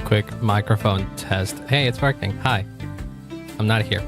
quick microphone test. Hey, it's working. Hi. I'm not here.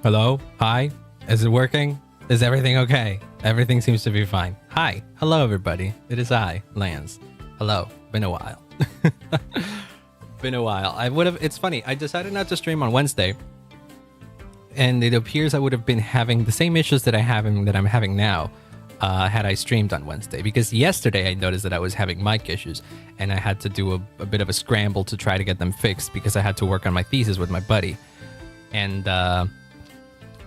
Hello? Hi? Is it working? Is everything okay? Everything seems to be fine. Hi. Hello, everybody. It is I, Lance. Hello. Been a while. Been a while. It's funny. I decided not to stream on Wednesday. And it appears I would have been having the same issues that I'm having now had I streamed on Wednesday. Because yesterday I noticed that I was having mic issues. And I had to do a bit of a scramble to try to get them fixed because I had to work on my thesis with my buddy. And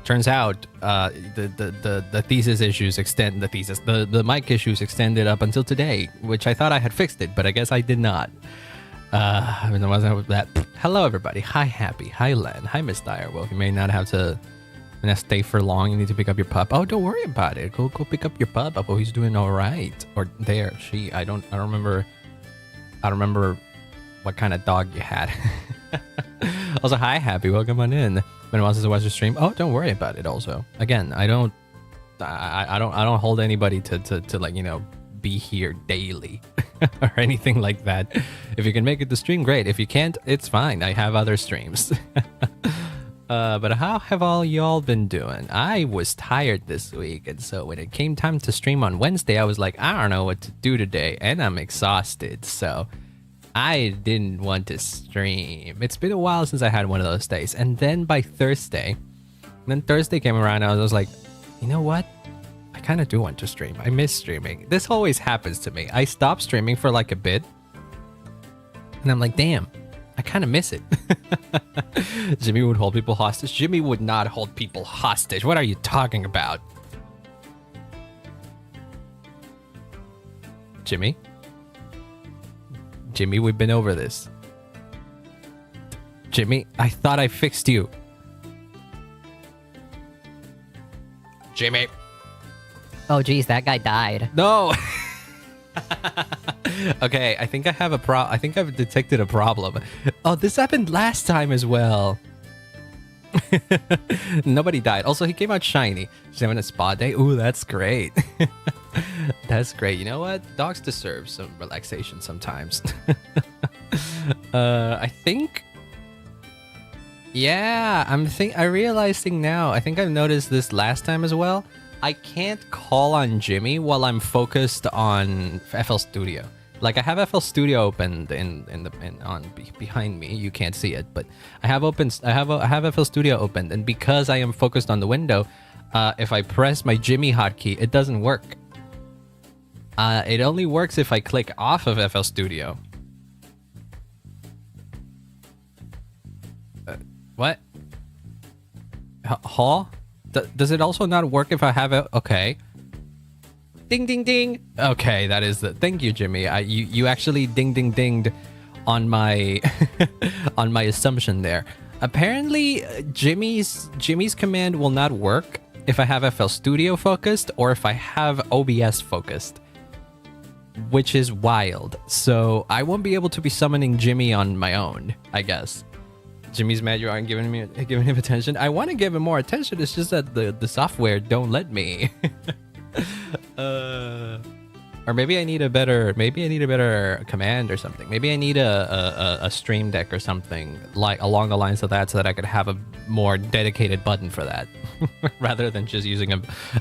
turns out the thesis issues extend the mic issues extended up until today, which I thought I had fixed it, but I guess I did not. I mean, there wasn't that. Hello, everybody. Hi, Happy. Hi, Len. Hi, Miss Dyer. Well, you may not have to stay for long. You need to pick up your pup. Oh, don't worry about it. Go pick up your pup. Oh, he's doing all right. Or there, she. I don't remember what kind of dog you had. Also, hi, Happy. Welcome on in. When it wants to watch the stream. Oh, don't worry about it. Also, again, I don't hold anybody to like, you know, be here daily or anything like that. If you can make it to stream, great. If you can't, it's fine. I have other streams. But how have all y'all been doing? I was tired this week, and so when it came time to stream on Wednesday, I was like, I don't know what to do today, and I'm exhausted, so I didn't want to stream. It's been a while since I had one of those days. And then by Thursday came around, and I was like, you know what? I kind of do want to stream. I miss streaming. This always happens to me. I stop streaming for like a bit, and I'm like, damn, I kind of miss it. Jimmy would hold people hostage. Jimmy would not hold people hostage. What are you talking about? Jimmy, we've been over this. Jimmy, I thought I fixed you. Jimmy. Oh, geez, that guy died. No. Okay, I think I have I think I've detected a problem. Oh, this happened last time as well. Nobody died. Also, he came out shiny. She's having a spa day. Ooh, that's great. That's great. You know what? Dogs deserve some relaxation sometimes. I think. Yeah, I'm realizing now. I think I've noticed this last time as well. I can't call on Jimmy while I'm focused on FL Studio. Like, I have FL Studio opened behind me. You can't see it, but I have FL Studio opened, and because I am focused on the window, if I press my Jimmy hotkey, it doesn't work. It only works if I click off of FL Studio. What? Huh? Does it also not work if I have it? Okay. Ding, ding, ding. Okay, that is the... Thank you, Jimmy. You actually ding, ding, dinged on my on my assumption there. Apparently, Jimmy's command will not work if I have FL Studio focused or if I have OBS focused, which is wild. So I won't be able to be summoning Jimmy on my own, I guess. Jimmy's mad you aren't giving him attention. I want to give him more attention. It's just that the software don't let me. Or maybe I need a better command or something. Maybe I need a stream deck or something like along the lines of that, so that I could have a more dedicated button for that rather than just using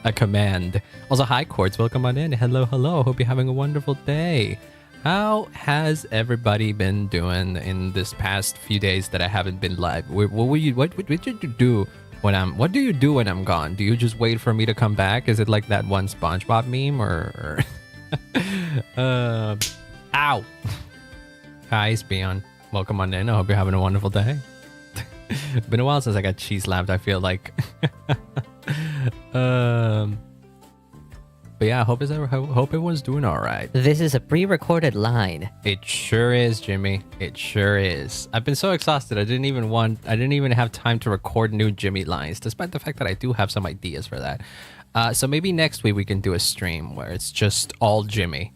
a command. Also, hi Quartz, welcome on in. Hello. Hope you're having a wonderful day. How has everybody been doing in this past few days that I haven't been live? What did you do when I'm gone? Do you just wait for me to come back? Is it like that one SpongeBob meme or ow. Hi, Spion. Welcome on in. I hope you're having a wonderful day. Been a while since I got cheese lapped, I feel like. But yeah, I hope everyone's doing all right. This is a pre-recorded line. It sure is, Jimmy. It sure is. I've been so exhausted. I didn't even have time to record new Jimmy lines, despite the fact that I do have some ideas for that. So maybe next week we can do a stream where it's just all Jimmy.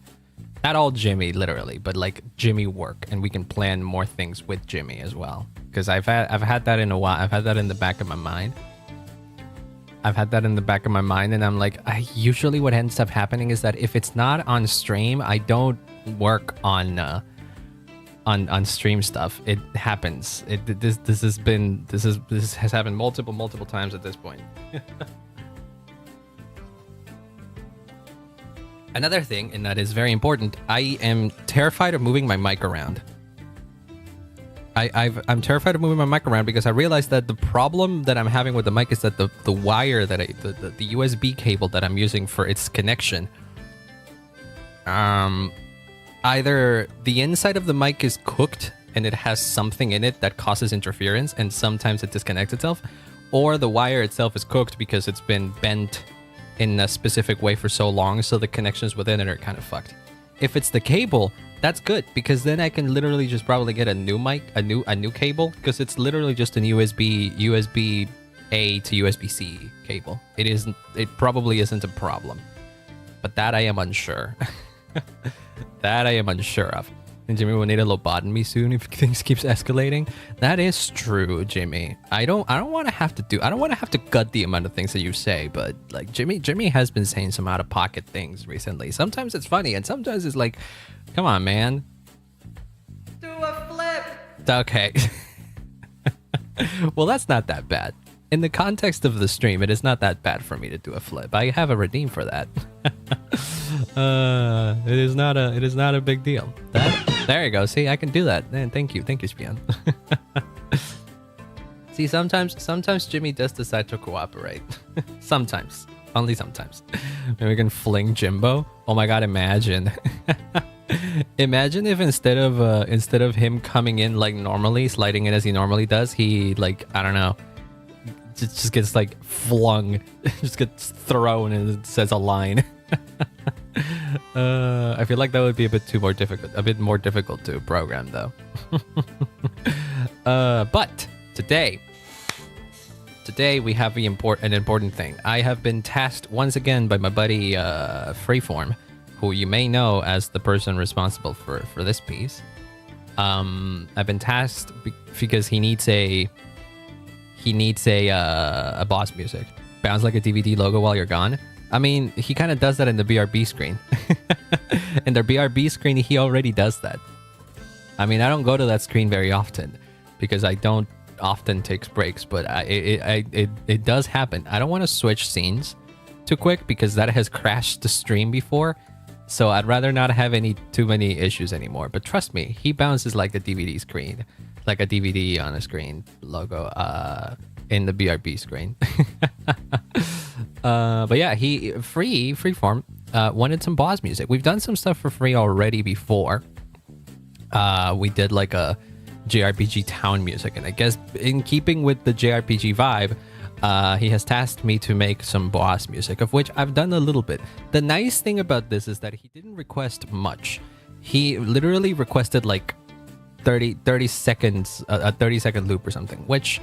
Not all Jimmy, literally, but like Jimmy work, and we can plan more things with Jimmy as well. Because I've had that in a while. I've had that in the back of my mind. And I'm like, usually what ends up happening is that if it's not on stream, I don't work on stream stuff. It happens. This has happened multiple times at this point. Another thing, and that is very important, I am terrified of moving my mic around. I'm terrified of moving my mic around because I realized that the problem that I'm having with the mic is that the wire that the USB cable that I'm using for its connection, either the inside of the mic is cooked and it has something in it that causes interference and sometimes it disconnects itself, or the wire itself is cooked because it's been bent in a specific way for so long, so the connections within it are kind of fucked. If it's the cable, that's good, because then I can literally just probably get a new mic, a new cable, because it's literally just an USB A to USB-C cable. It probably isn't a problem, but that I am unsure. That I am unsure of. And Jimmy will need a lobotomy soon if things keeps escalating. That is true, Jimmy. I don't want to have to gut the amount of things that you say, but like Jimmy has been saying some out of pocket things recently. Sometimes it's funny, and sometimes it's like, come on, man. Do a flip. Okay. Well, that's not that bad. In the context of the stream, it is not that bad for me to do a flip. I have a redeem for that. It is not a big deal. There you go. See, I can do that. Thank you, Spion. See, sometimes Jimmy does decide to cooperate. Sometimes, only sometimes. Maybe we can fling Jimbo. Oh my god, imagine. Imagine if instead of him coming in like normally, sliding in as he normally does, he, like, I don't know, just gets like flung, just gets thrown, and it says a line. I feel like that would be a bit more difficult to program, though. But today we have an important thing. I have been tasked once again by my buddy Freeform, who you may know as the person responsible for this piece. I've been tasked because he needs a boss music. Bounce like a DVD logo while you're gone. I mean, he kind of does that in the BRB screen. In the BRB screen, he already does that. I mean, I don't go to that screen very often because I don't often take breaks, but it does happen. I don't want to switch scenes too quick because that has crashed the stream before. So I'd rather not have too many issues anymore. But trust me, he bounces like a DVD screen, like a DVD on a screen logo in the BRB screen. But yeah, Freeform wanted some boss music. We've done some stuff for free already before. We did like a JRPG town music, and I guess in keeping with the JRPG vibe, he has tasked me to make some boss music, of which I've done a little bit. The nice thing about this is that he didn't request much. He literally requested like 30 seconds, a 30-second loop or something, which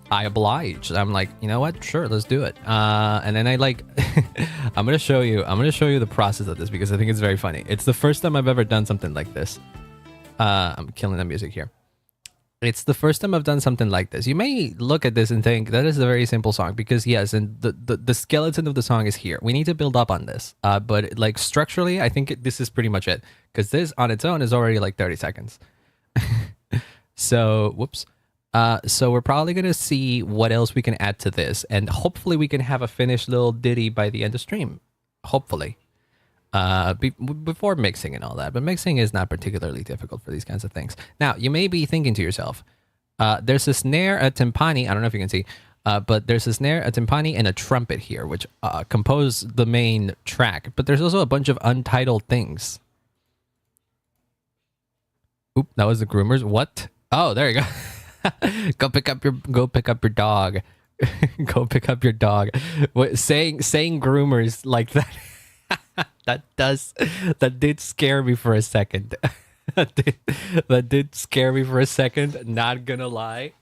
I obliged. I'm like, you know what? Sure, let's do it. And then I like, I'm gonna show you the process of this because I think it's very funny. It's the first time I've ever done something like this. I'm killing the music here. It's the first time I've done something like this. You may look at this and think that is a very simple song because yes, and the skeleton of the song is here. We need to build up on this. But like structurally, I think this is pretty much it because this on its own is already like 30 seconds. So, whoops. So we're probably going to see what else we can add to this. And hopefully we can have a finished little ditty by the end of stream. Hopefully. Before mixing and all that. But mixing is not particularly difficult for these kinds of things. Now, you may be thinking to yourself, there's a snare, a timpani. I don't know if you can see. But there's a snare, a timpani, and a trumpet here, which compose the main track. But there's also a bunch of untitled things. Oop, that was the groomers. What? Oh, there you go. Go pick up your dog. Go pick up your dog. Saying groomers like that. that did scare me for a second. that did scare me for a second. Not gonna lie.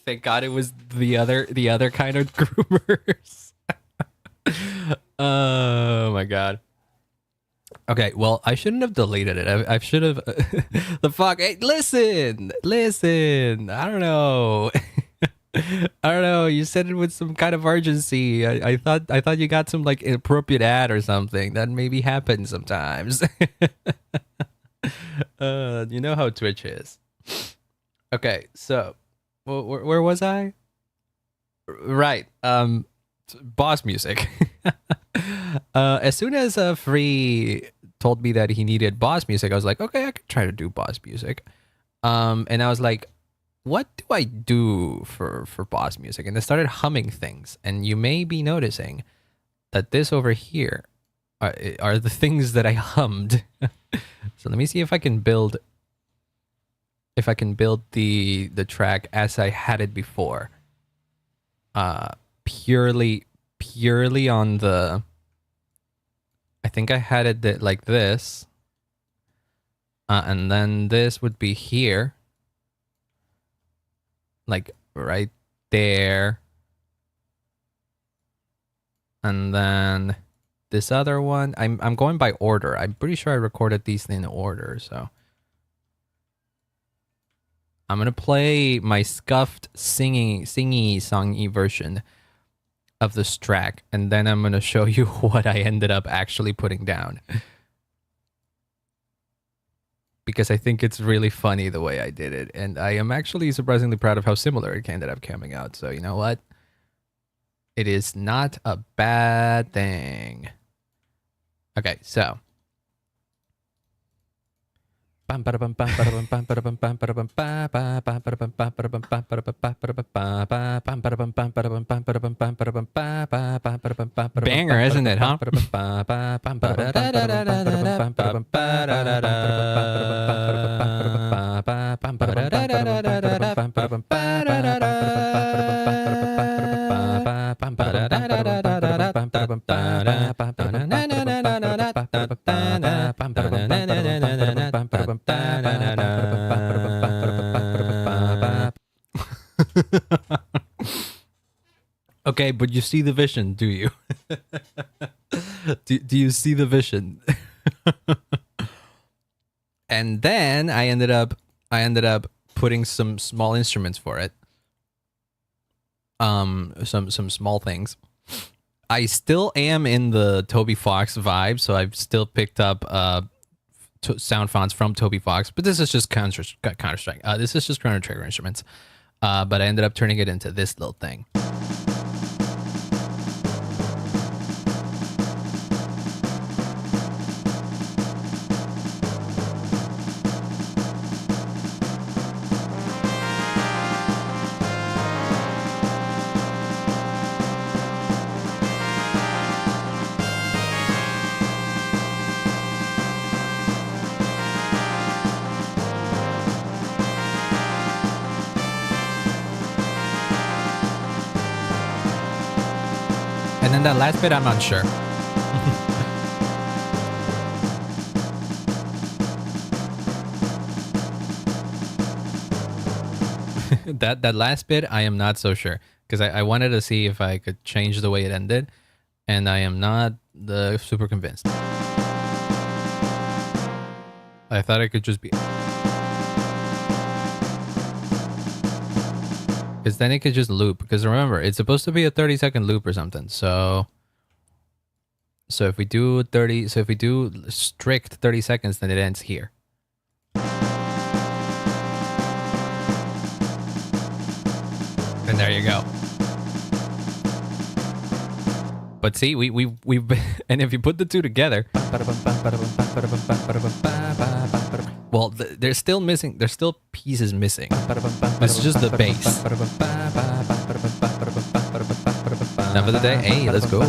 Thank God it was the other kind of groomers. Oh my God. Okay, well, I shouldn't have deleted it. I should have. The fuck? Hey, listen. I don't know. I don't know. You said it with some kind of urgency. I thought you got some like inappropriate ad or something. That maybe happens sometimes. You know how Twitch is. Okay, so where was I? Right. Boss music. As soon as Free told me that he needed boss music, I was like, okay, I could try to do boss music. And I was like, what do I do for boss music? And I started humming things. And you may be noticing that this over here are the things that I hummed. So let me see if I can build the track as I had it before. purely on the, I think I had it like this, and then this would be here, like right there, and then this other one, I'm going by order. I'm pretty sure I recorded these in order, so I'm gonna play my scuffed singy songy version of this track, and then I'm gonna show you what I ended up actually putting down. Because I think it's really funny the way I did it, and I am actually surprisingly proud of how similar it ended up coming out. So you know what? It is not a bad thing. Okay, so. Banger, isn't it, huh? Okay, but you see the vision, do you? do you see the vision? And then I ended up putting some small instruments for it. Some small things. I still am in the Toby Fox vibe, so I've still picked up sound fonts from Toby Fox, but this is just Counter-Strike. This is just Chrono Trigger instruments. But I ended up turning it into this little thing. And then that last bit, I'm unsure. that last bit, I am not so sure. Because I wanted to see if I could change the way it ended. And I am not super convinced. I thought it could just be... Because then it could just loop. Because remember, it's supposed to be a 30-second loop or something. So if we do strict 30 seconds, then it ends here. And there you go. But see, we've and if you put the two together, well, they're still missing. There's still pieces missing. This is just the bass. Enough of the day. Hey, let's go.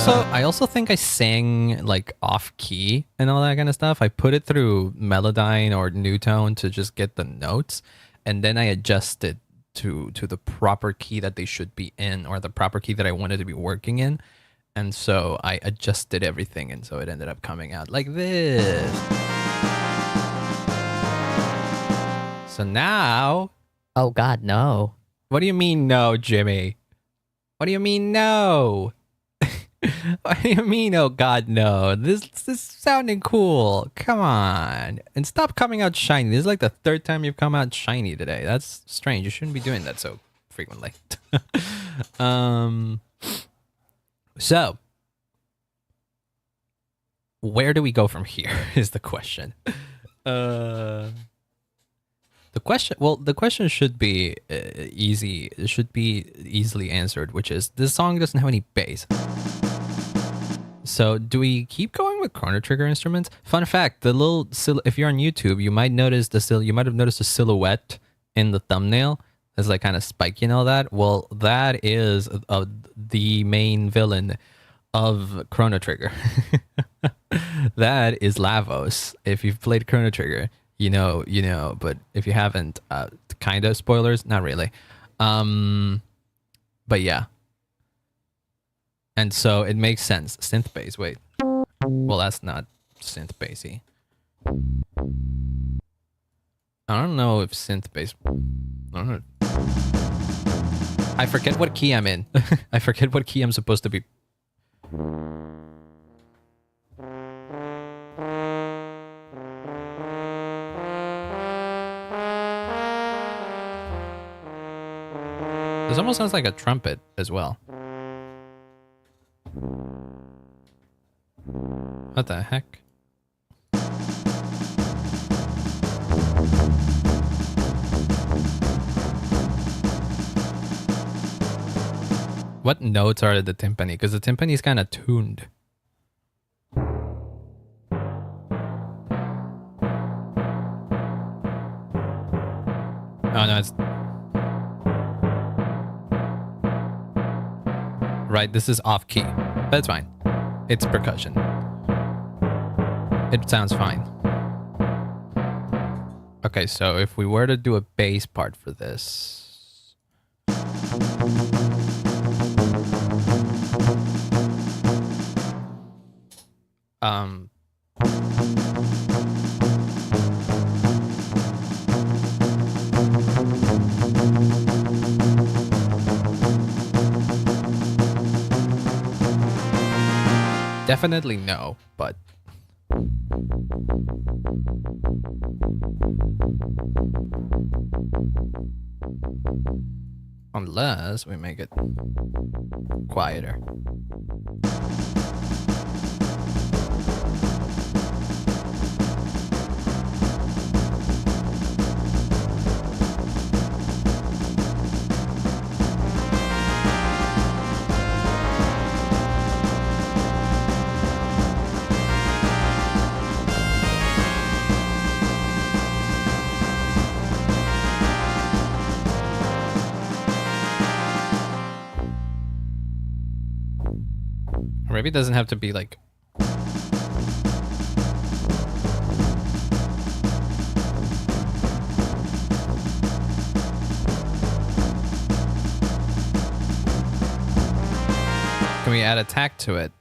I also think I sang like off key and all that kind of stuff. I put it through Melodyne or Newtone to just get the notes, and then I adjusted to the proper key that they should be in, or the proper key that I wanted to be working in. And so I adjusted everything, and so it ended up coming out like this. So now... Oh God, no. What do you mean no, Jimmy? What do you mean no? What do you mean, oh God, no? This is sounding cool. Come on. And stop coming out shiny. This is like the third time you've come out shiny today. That's strange. You shouldn't be doing that so frequently. So, where do we go from here is the question. The question should be easy. It should be easily answered, which is this song doesn't have any bass. So do we keep going with Chrono Trigger instruments? Fun fact: if you're on YouTube, you might notice you might have noticed a silhouette in the thumbnail. It's like kind of spiky and all that. Well, that is the main villain of Chrono Trigger. That is Lavos. If you've played Chrono Trigger, you know, but if you haven't, kind of spoilers, not really. But yeah. And so it makes sense. Synth bass, wait. Well, that's not synth bassy. I don't know if synth bass. I don't know. I forget what key I'm in. I forget what key I'm supposed to be. This almost sounds like a trumpet as well. What the heck? What notes are the timpani? Because the timpani is kind of tuned. Oh no, it's... Right, this is off key. But it's fine. It's percussion. It sounds fine. Okay, so if we were to do a bass part for this... Definitely no, but... Unless we make it quieter. Maybe it doesn't have to be like... Can we add a tack to it?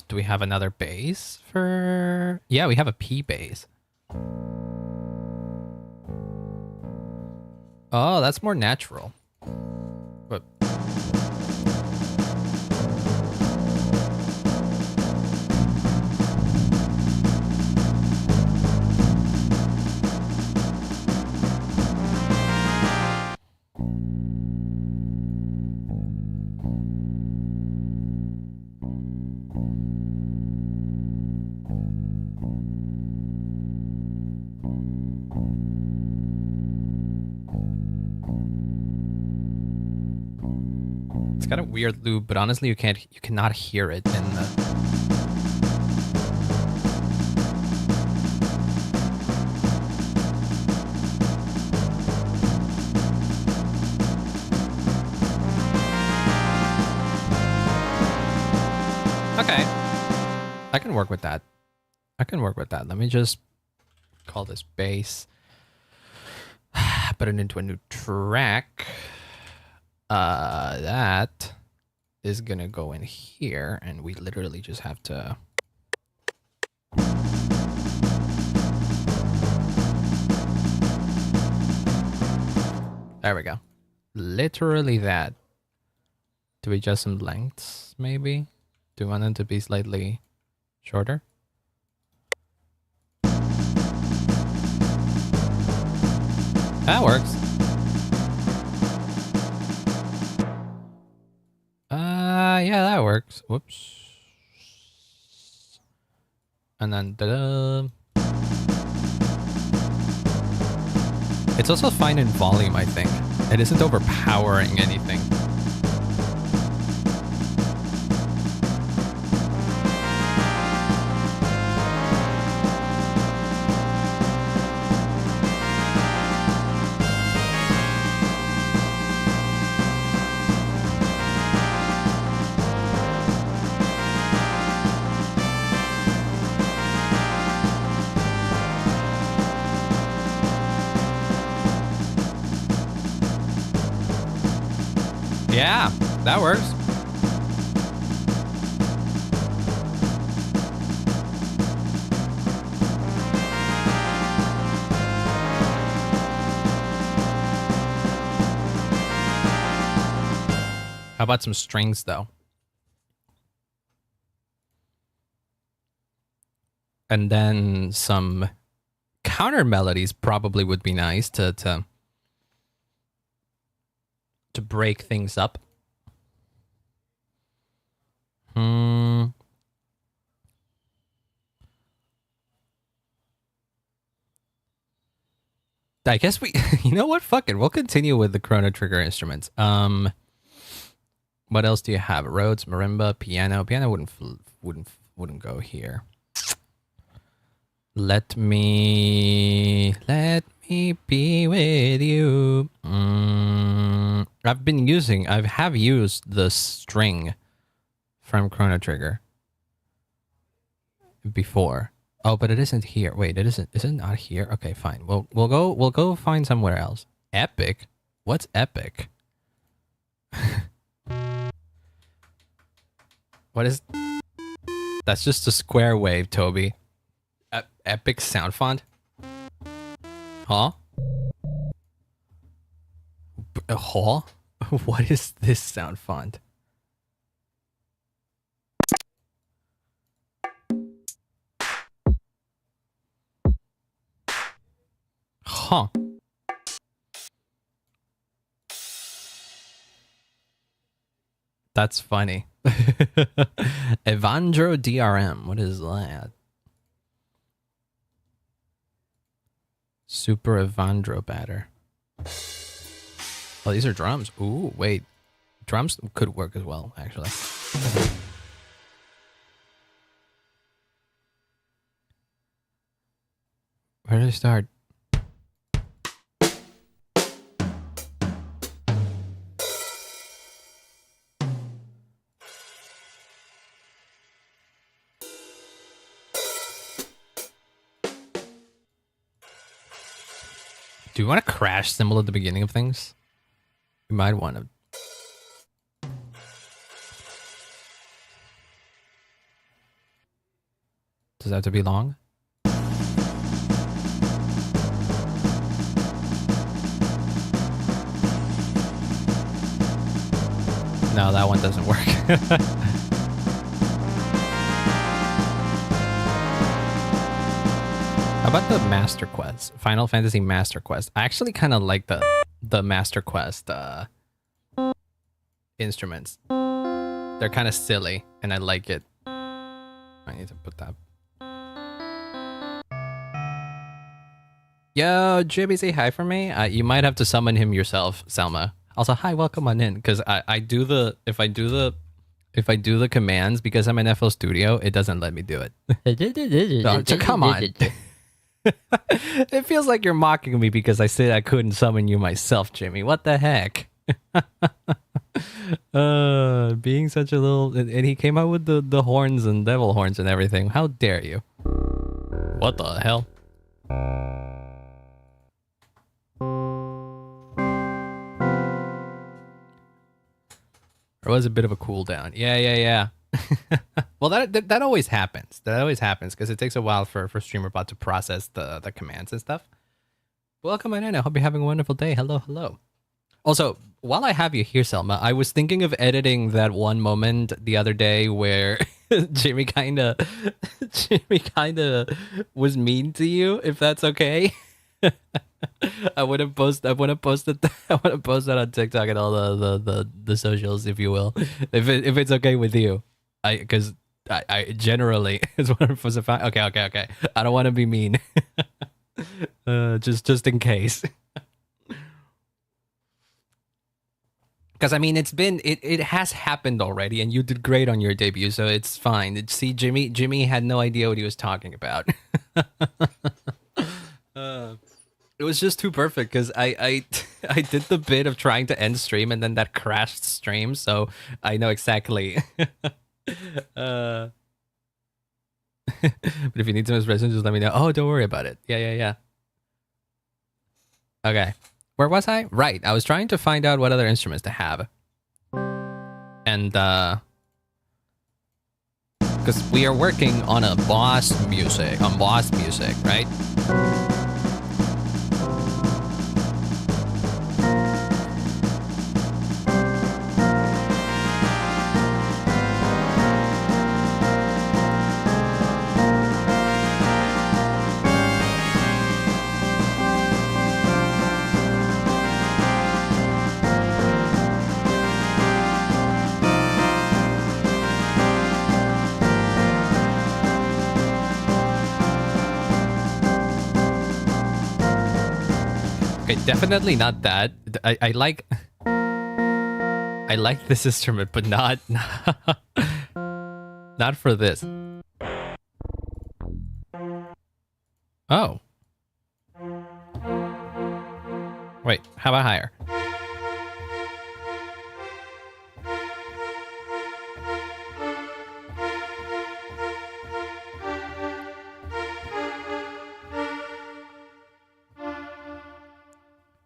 Do we have another bass for... Yeah, we have a P bass. Oh, that's more natural. But... It's got a weird loop, but honestly, you cannot hear it in the... Okay. I can work with that. I can work with that. Let me just call this bass. Put it into a new track. That is gonna go in here, and we literally just have to... There we go. Literally that. Do we adjust some lengths, maybe? Do we want them to be slightly shorter? That works. Yeah, that works. Whoops. And then da-da. It's also fine in volume, I think. It isn't overpowering anything. Yeah, that works. How about some strings, though? And then some counter melodies probably would be nice to break things up. I guess we, you know what? Fuck it. We'll continue with the Chrono Trigger instruments. What else do you have? Rhodes, marimba, piano. Piano wouldn't go here. Let me be with you. I have used the string from Chrono Trigger before. Oh, but it isn't here. Wait, it isn't. Is it not here? Okay, fine. We'll go find somewhere else. Epic? What's epic? What is? That's just a square wave, Toby. Epic sound font? Huh? Huh? What is this sound font? Huh. That's funny. Evandro DRM. What is that? Super Evandro batter. Oh, these are drums. Ooh, wait. Drums could work as well, actually. Where do I start? Do you want a crash symbol at the beginning of things? You might want to. Does that have to be long? No, that one doesn't work. How about the Master Quest? Final Fantasy Master Quest. I actually kind of like the Master Quest instruments. They're kind of silly, and I like it. I need to put that. Yo, Jibby, say hi for me. You might have to summon him yourself, Selma. Also, hi, welcome on in. Because I do the if I do the commands because I'm in FL Studio, it doesn't let me do it. So come on. It feels like you're mocking me because I said I couldn't summon you myself, Jimmy. What the heck? Being such a little, and he came out with the horns and devil horns and everything. How dare you? What the hell? There was a bit of a cooldown. Yeah. Well, that always happens. That always happens because it takes a while for StreamerBot to process the commands and stuff. Welcome on in. I hope you're having a wonderful day. Hello. Also, while I have you here, Selma, I was thinking of editing that one moment the other day where Jimmy kinda was mean to you, if that's okay. I wouldn't post. I want to post it. I want to post that on TikTok and all the socials, if you will, if it's okay with you. Because I generally is what I'm supposed to find. Okay. I don't want to be mean. Just in case. Because I mean, it has happened already, and you did great on your debut, so it's fine. See, Jimmy had no idea what he was talking about. It was just too perfect because I I did the bit of trying to end stream, and then that crashed stream, so I know exactly. But if you need some inspiration, just let me know. Oh, don't worry about it. Yeah. Okay. Where was I? Right. I was trying to find out what other instruments to have. And, because we are working on boss music, right? Definitely not that. I like this instrument, but not for this. Oh. Wait, how about higher?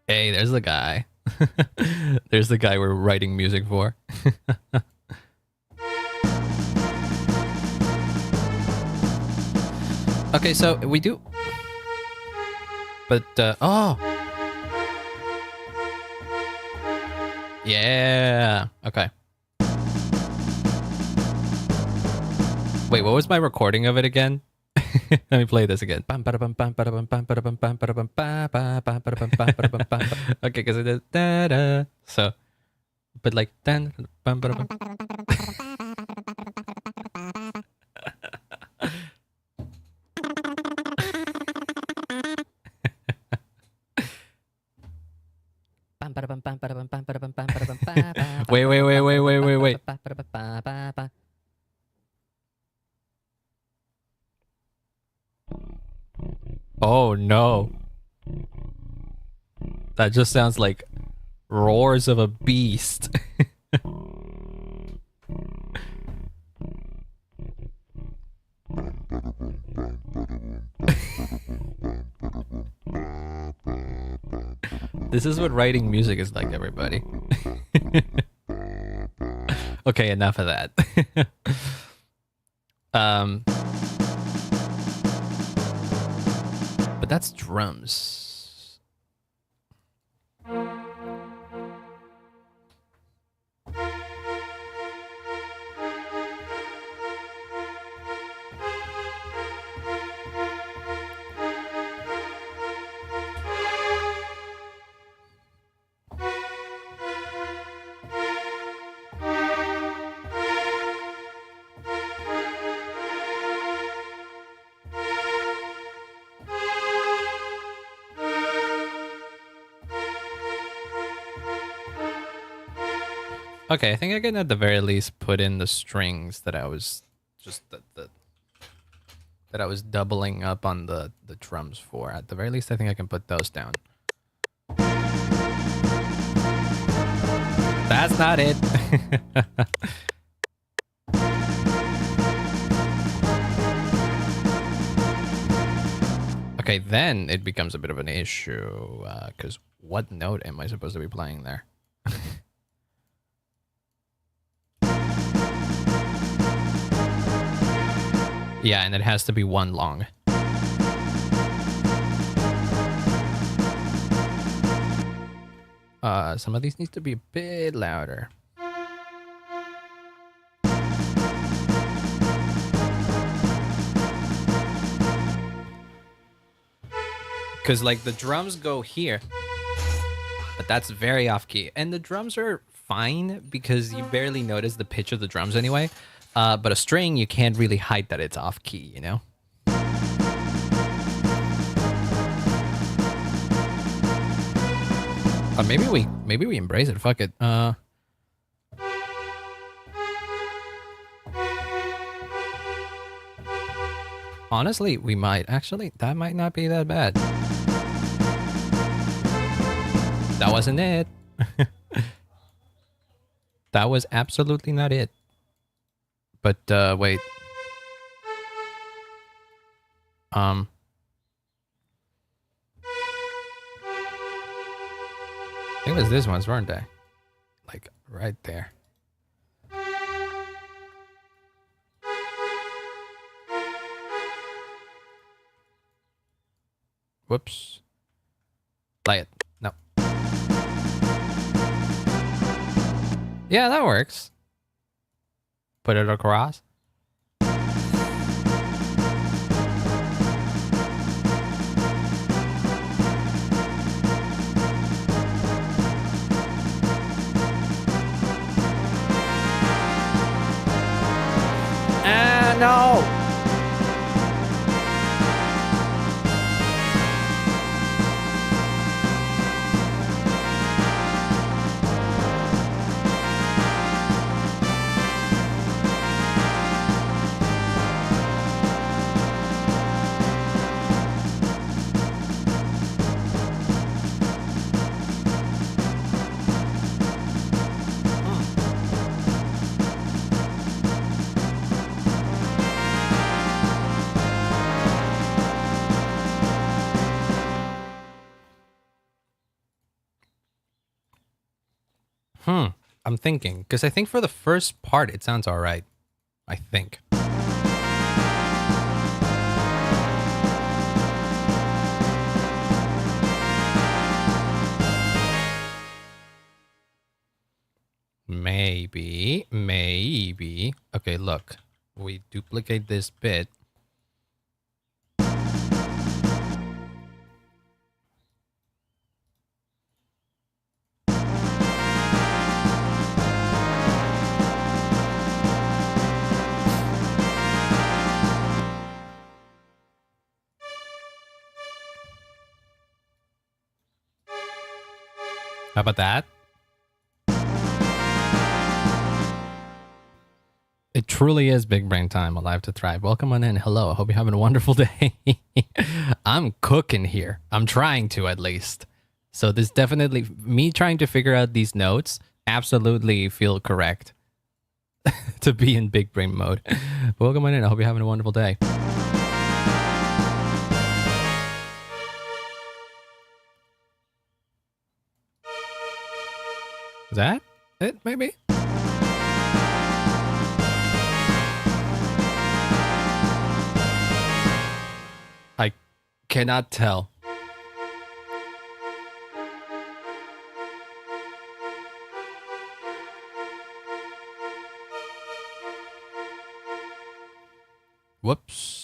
Hey, there's the guy. There's the guy we're writing music for. Okay, so we do... But, oh! Yeah! Okay. Wait, what was my recording of it again? Let me play this again. Okay, because it is da-da. So, but like then. Wait. Oh no. That just sounds like roars of a beast. This is what writing music is like, everybody. Okay, enough of that. But that's drums. Okay, I think I can at the very least put in the strings that I was just that I was doubling up on the drums for. At the very least, I think I can put those down. That's not it. Okay, then it becomes a bit of an issue, because what note am I supposed to be playing there? Yeah, and it has to be one long. Some of these need to be a bit louder. Because like the drums go here, but that's very off key. And the drums are fine because you barely notice the pitch of the drums anyway. But a string, you can't really hide that it's off key, you know? Maybe we embrace it. Fuck it. Honestly, we might. Actually, that might not be that bad. That wasn't it. That was absolutely not it. But, wait. I think it was this ones, weren't they? Like, right there. Whoops. Play it. No. Yeah, that works. Put it across. No! I'm thinking, because I think for the first part it sounds all right. I think. Maybe. Okay, look. We duplicate this bit. How about that? It truly is big brain time, alive to thrive. Welcome on in. Hello. I hope you're having a wonderful day. I'm cooking here. I'm trying to, at least. So this definitely, me trying to figure out these notes, absolutely feel correct to be in big brain mode. Welcome on in. I hope you're having a wonderful day. Is that it, maybe? I cannot tell. Whoops.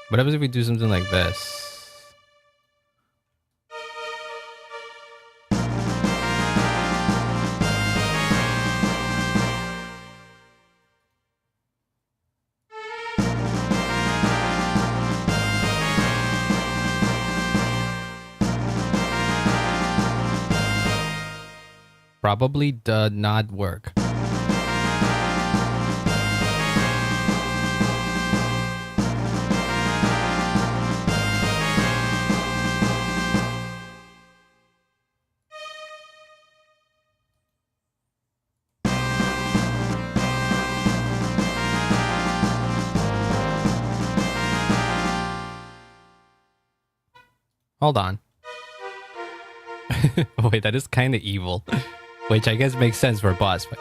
What happens if we do something like this? Probably did not work. Hold on. Oh, wait, that is kind of evil. Which I guess makes sense for a boss fight.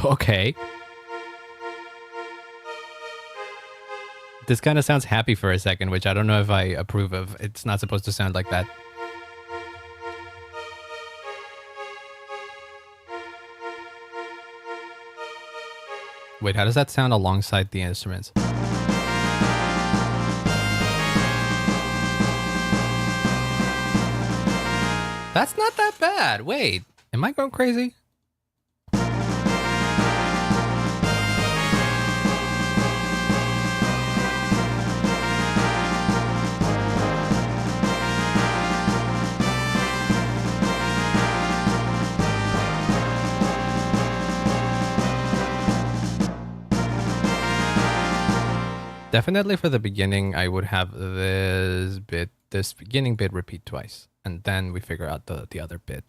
Okay. This kind of sounds happy for a second, which I don't know if I approve of. It's not supposed to sound like that. Wait, how does that sound alongside the instruments? That's not that bad. Wait, am I going crazy? Definitely for the beginning, I would have this beginning bit repeat twice, and then we figure out the other bit.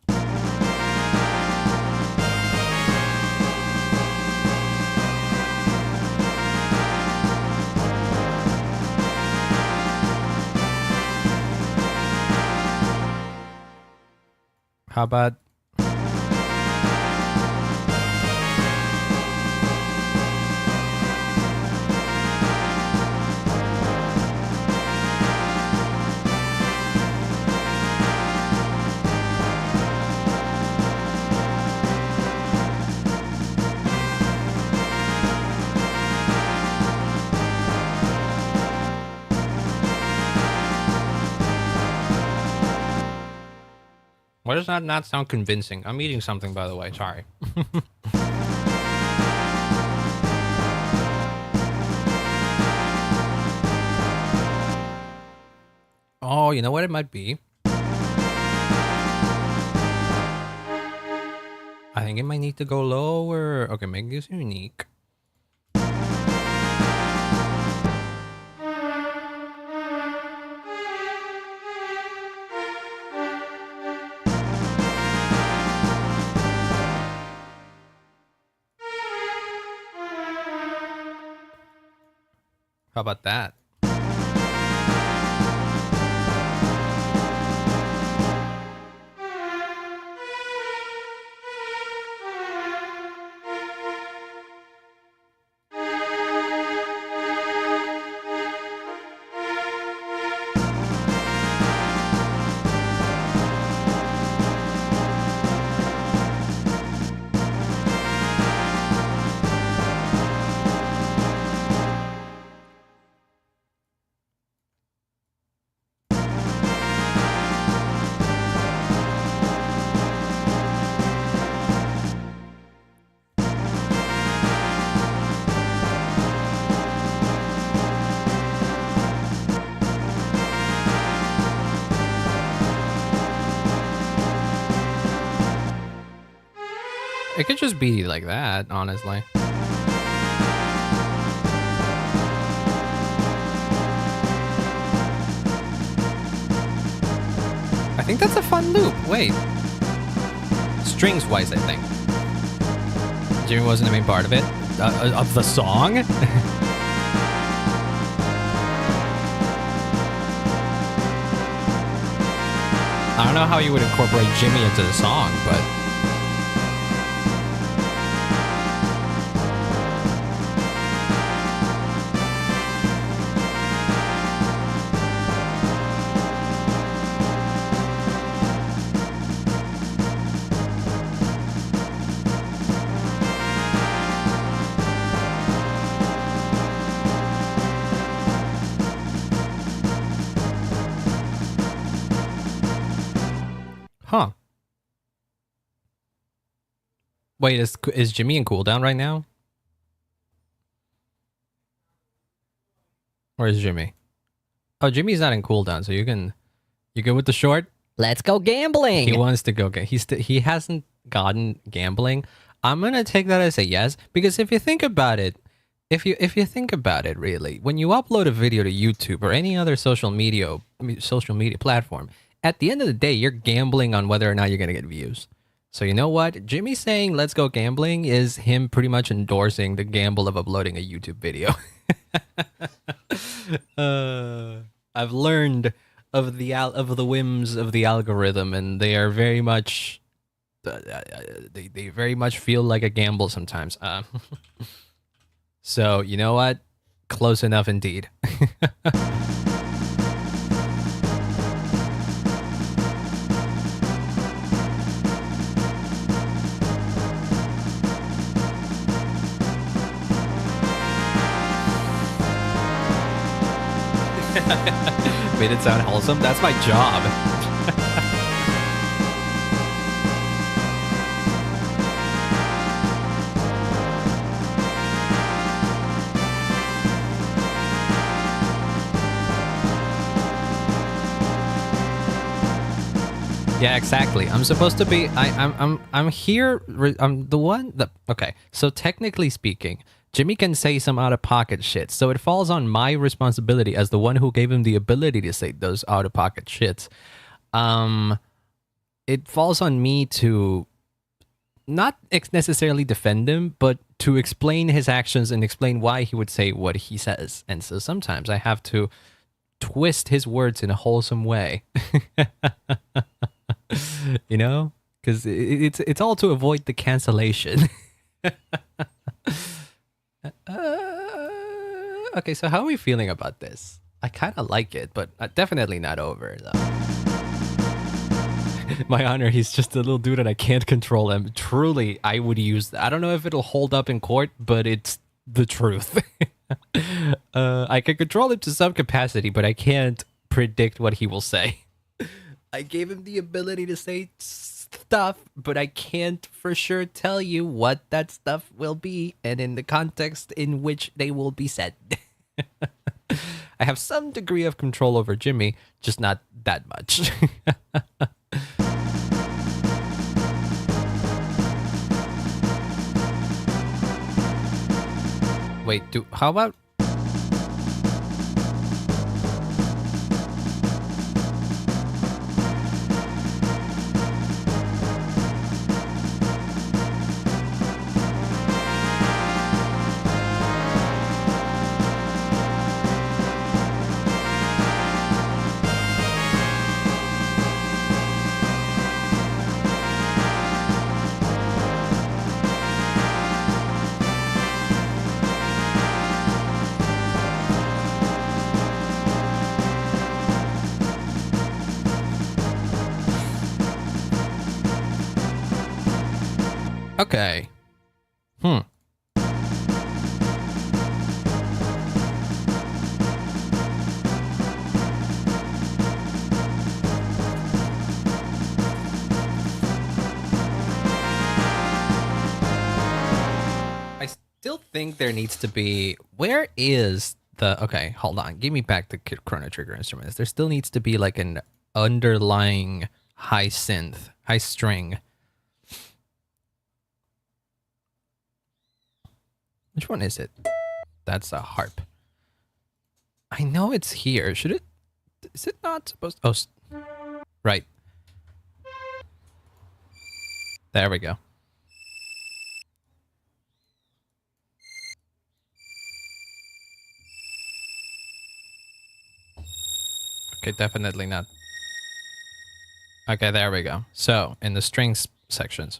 How about... Why does that not sound convincing? I'm eating something, by the way. Sorry. Oh, you know what it might be? I think it might need to go lower. Okay, make this unique. How about that? It could just be like that, honestly. I think that's a fun loop. Wait. Strings-wise, I think. Jimmy wasn't the main part of it. Of the song? I don't know how you would incorporate Jimmy into the song, but... Huh. Wait, is Jimmy in cooldown right now? Or is Jimmy? Oh, Jimmy's not in cooldown, so you good with the short? Let's go gambling. He wants to go get. He hasn't gotten gambling. I'm gonna take that as a yes, because if you think about it, if you think about it, really, when you upload a video to YouTube or any other social media platform, at the end of the day, you're gambling on whether or not you're gonna get views. So you know what? Jimmy saying "Let's go gambling" is him pretty much endorsing the gamble of uploading a YouTube video. I've learned of the whims of the algorithm, and they are very much they very much feel like a gamble sometimes. So you know what? Close enough indeed. Made it sound wholesome. That's my job. Yeah, exactly. I'm supposed to be. I'm here. I'm the one. Okay. So technically speaking, Jimmy can say some out of pocket shit. So it falls on my responsibility as the one who gave him the ability to say those out of pocket shits. It falls on me to not necessarily defend him, but to explain his actions and explain why he would say what he says. And so sometimes I have to twist his words in a wholesome way. You know, because it's all to avoid the cancellation. Okay, so how are we feeling about this? I kind of like it, but definitely not over though. My honor, he's just a little dude and I can't control him. Truly, I would use that. I don't know if it'll hold up in court, but it's the truth. I can control him to some capacity, but I can't predict what he will say. I gave him the ability to say stuff, but I can't for sure tell you what that stuff will be and in the context in which they will be said. I have some degree of control over Jimmy, just not that much. Wait, how about... Okay. I still think there needs to be... Where is the... Okay, hold on. Give me back the Chrono Trigger instruments. There still needs to be like an underlying high synth, high string. Which one is it? That's a harp. I know it's here. Should it... Is it not supposed... Oh, right. There we go. Okay, definitely not. Okay, there we go. So, in the strings sections.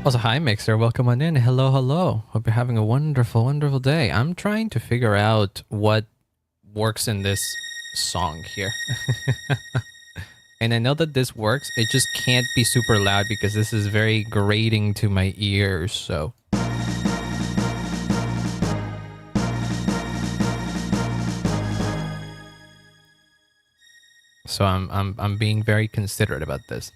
Also, hi Mixer, welcome on in. Hello, hello. Hope you're having a wonderful, wonderful day. I'm trying to figure out what works in this song here. And I know that this works, it just can't be super loud because this is very grating to my ears, so... So I'm being very considerate about this.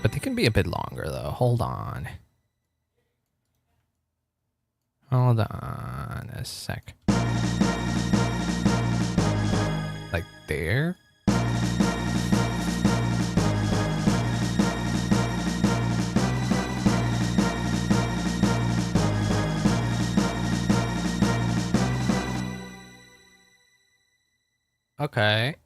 But they can be a bit longer though. Hold on. Hold on a sec. Like there? Okay.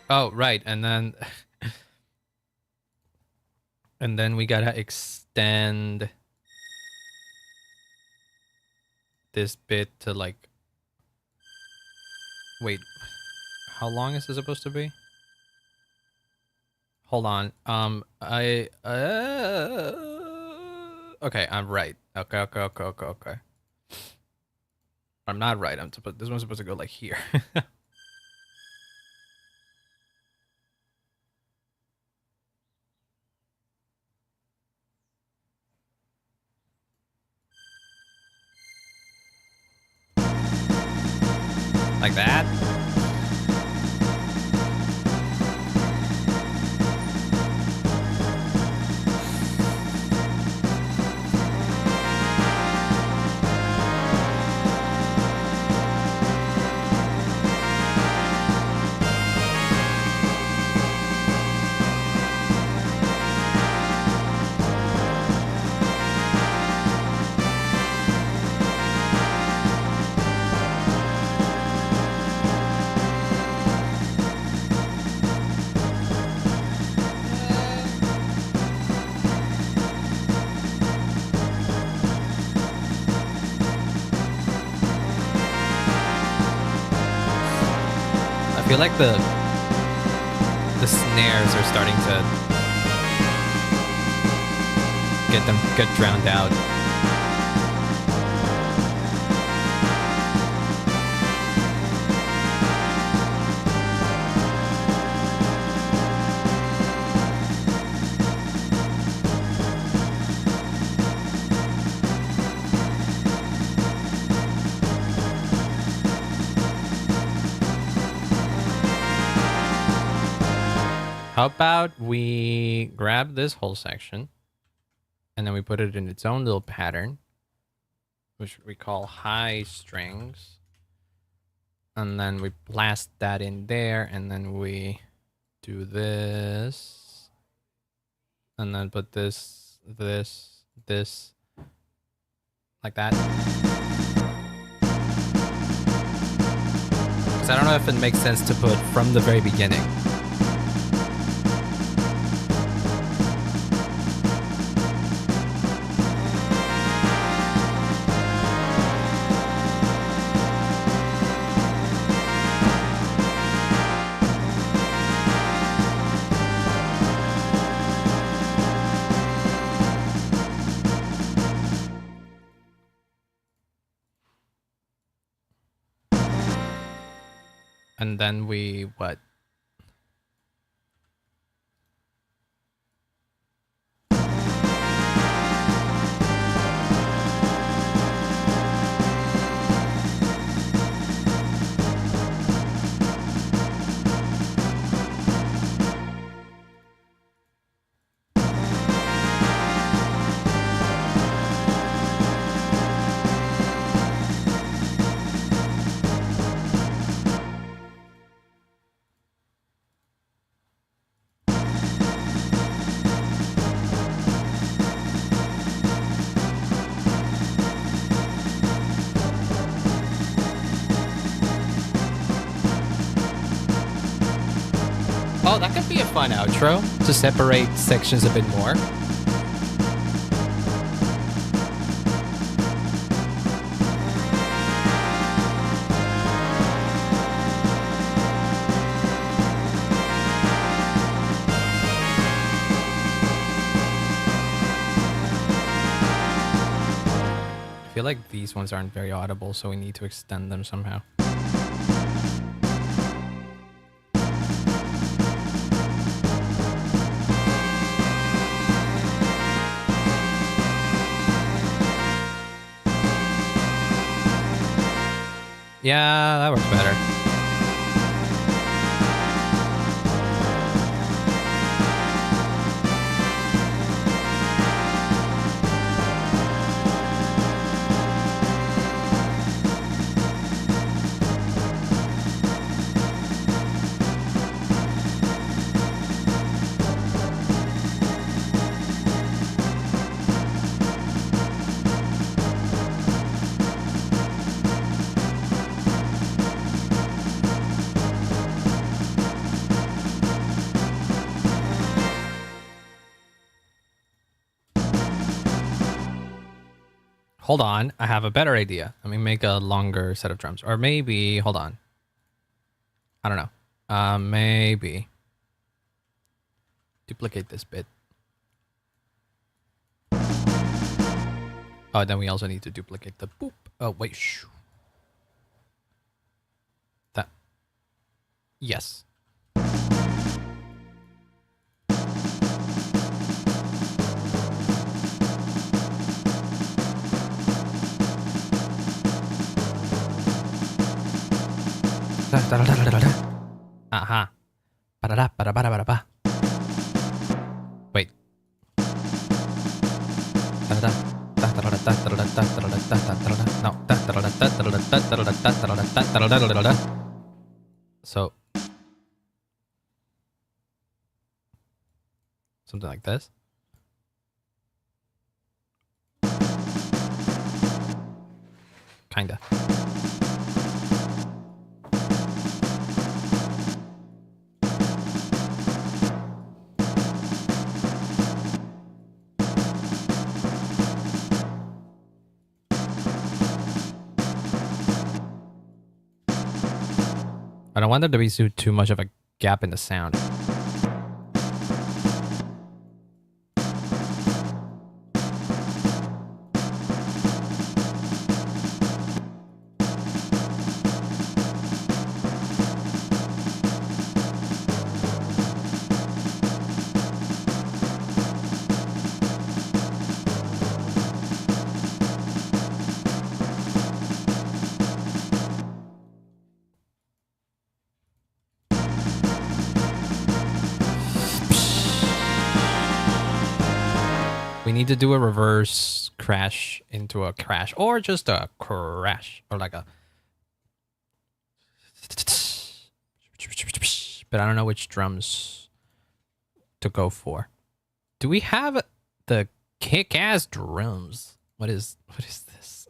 Oh, right. And then we gotta extend this bit to like, wait, how long is this supposed to be? Hold on. Okay, I'm right. Okay. I'm not right. This one's supposed to go like here. Like that? I feel like the snares are starting to get drowned out. How about we grab this whole section and then we put it in its own little pattern, which we call high strings. And then we blast that in there, and then we do this. And then put this, like that. Because I don't know if it makes sense to put from the very beginning. And then we, what? that could be a fun outro to separate sections a bit more. I feel like these ones aren't very audible, so we need to extend them somehow. Yeah, that works better. Hold on, I have a better idea. Let me make a longer set of drums. Or maybe, hold on. I don't know. Maybe. Duplicate this bit. Oh, then we also need to duplicate the boop. Oh, wait. Shh. That. Yes. Aha. Wait. No. So something like this. Kinda. I don't want there to be too much of a gap in the sound. We need to do a reverse crash into a crash, or just a crash, or like a. But I don't know which drums to go for. Do we have the kick-ass drums? What is this?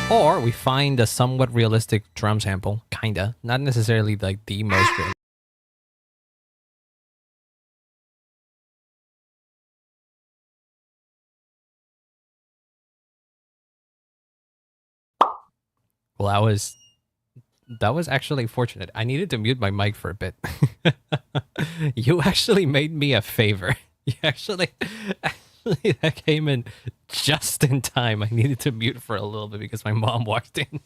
Or we find a somewhat realistic drum sample, kinda. Not necessarily like the most realistic. Well, that was actually fortunate. I needed to mute my mic for a bit. You actually made me a favor. You actually that came in just in time. I needed to mute for a little bit because my mom walked in.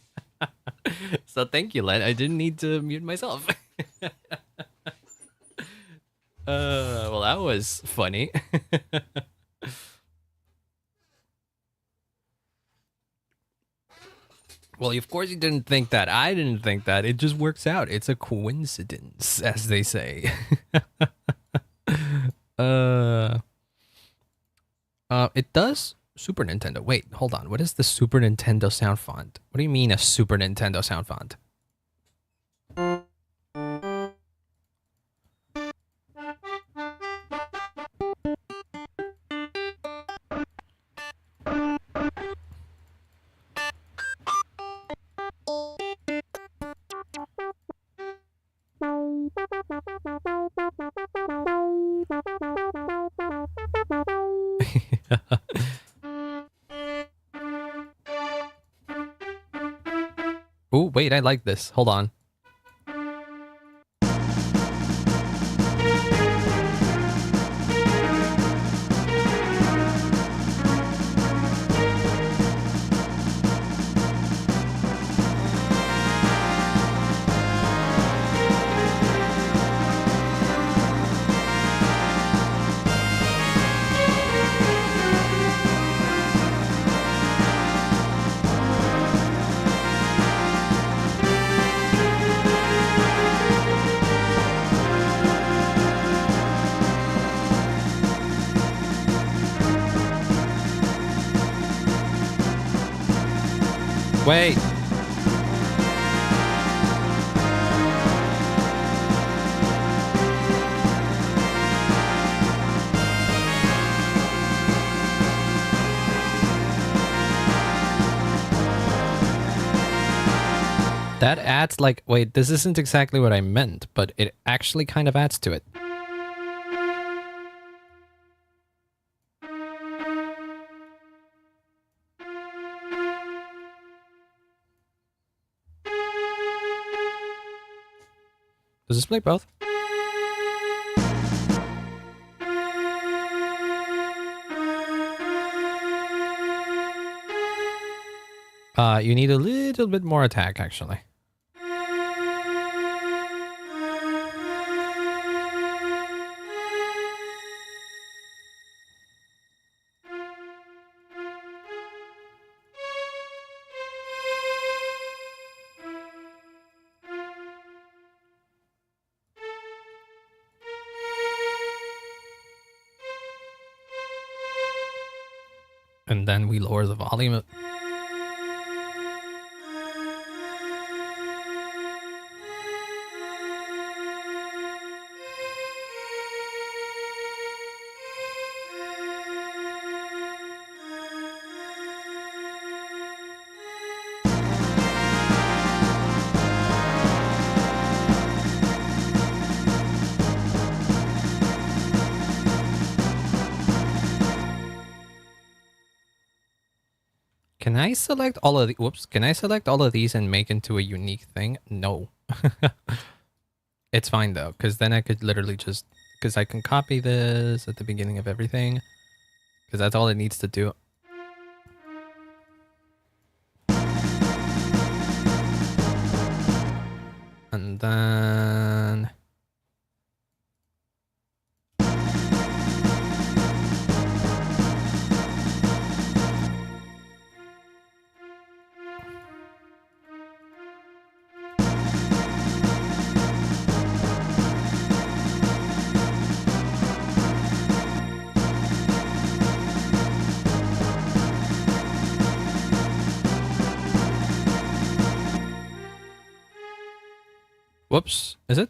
So thank you, Len. I didn't need to mute myself. Well, that was funny. Well, of course you didn't think that. I didn't think that. It just works out. It's a coincidence, as they say. It does Super Nintendo. Wait, hold on. What is the Super Nintendo sound font? What do you mean a Super Nintendo sound font? Oh, wait, I like this. Hold on. Wait. That adds like, wait, this isn't exactly what I meant, but it actually kind of adds to it. Does this play both? You need a little bit more attack, actually. And then we lower the volume. Can I select all of the whoops? Can I select all of these and make into a unique thing? No. It's fine though, because then I could literally just I can copy this at the beginning of everything. Because that's all it needs to do. And then whoops, is it?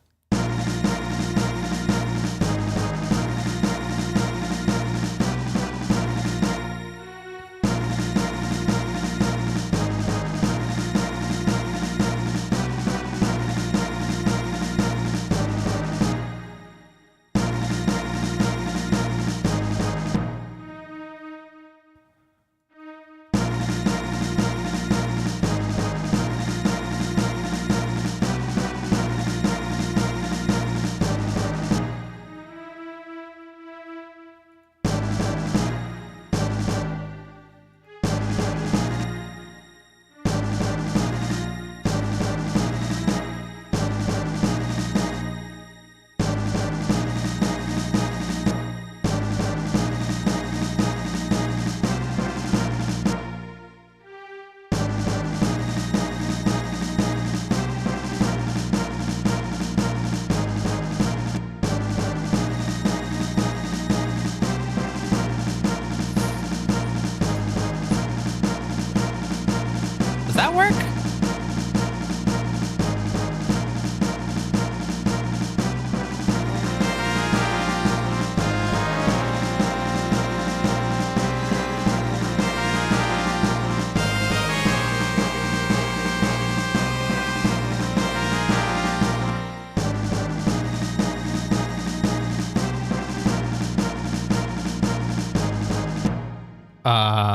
work?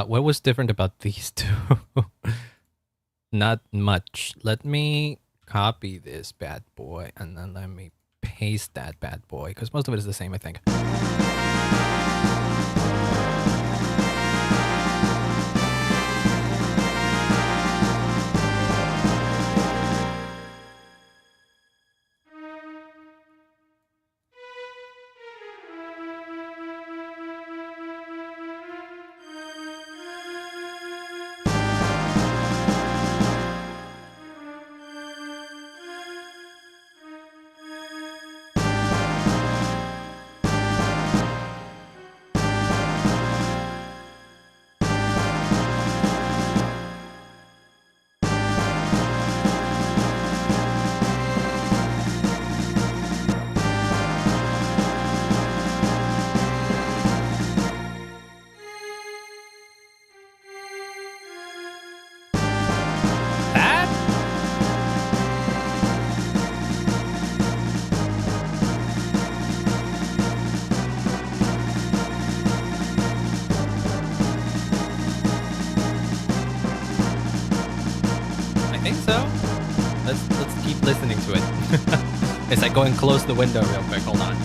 What was different about these two? Not much. Let me copy this bad boy and then let me paste that bad boy because most of it is the same, I think. Let's keep listening to it. It's like going close the window real quick. Hold on.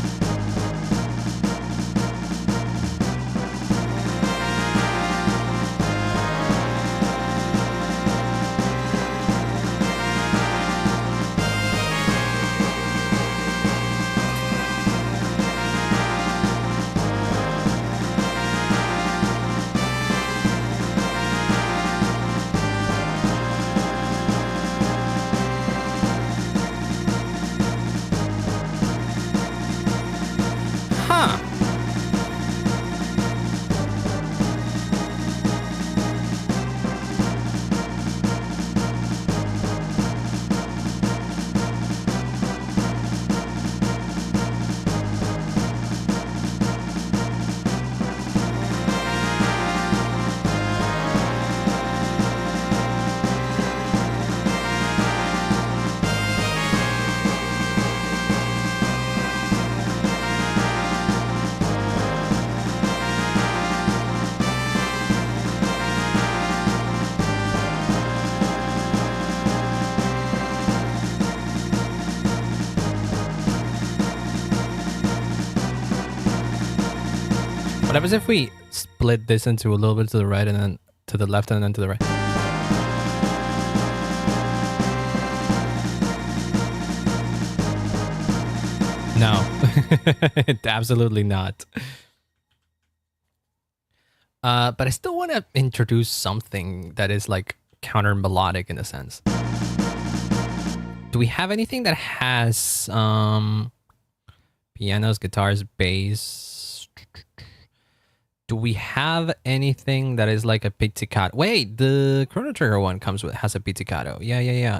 What happens if we split this into a little bit to the right and then to the left and then to the right? No, absolutely not. But I still want to introduce something that is like counter melodic in a sense. Do we have anything that has pianos, guitars, bass? Do we have anything that is like a pizzicato? Wait, the Chrono Trigger one has a pizzicato. Yeah.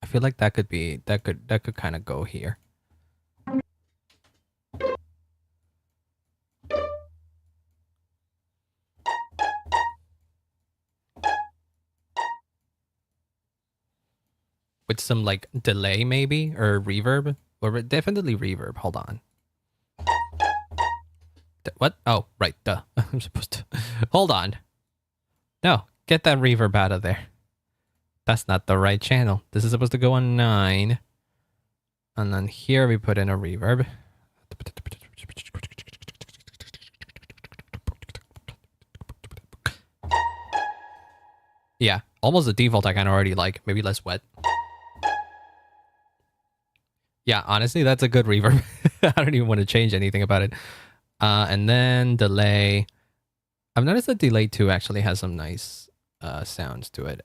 I feel like that could kind of go here. With some like delay maybe or reverb, or definitely reverb. Hold on. What? Oh, right. Duh. I'm supposed to hold on. No, get that reverb out of there. That's not the right channel. This is supposed to go on 9. And then here we put in a reverb. Yeah, almost the default I kind of already like. Maybe less wet. Yeah, honestly, that's a good reverb. I don't even want to change anything about it. And then delay. I've noticed that delay 2 actually has some nice sounds to it.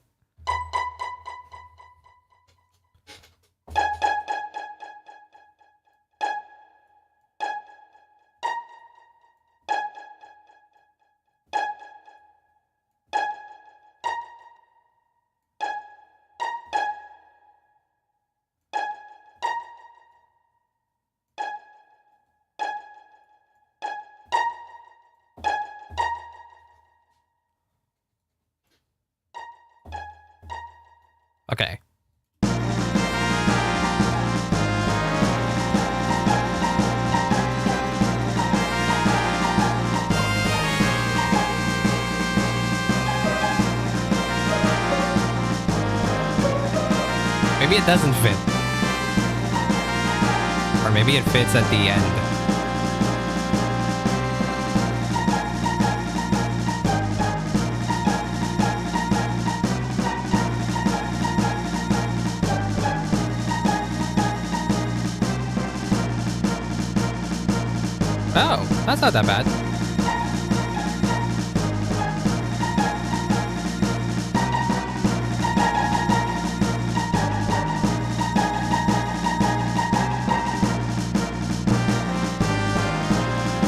Okay. Maybe it doesn't fit. Or maybe it fits at the end. Oh, that's not that bad.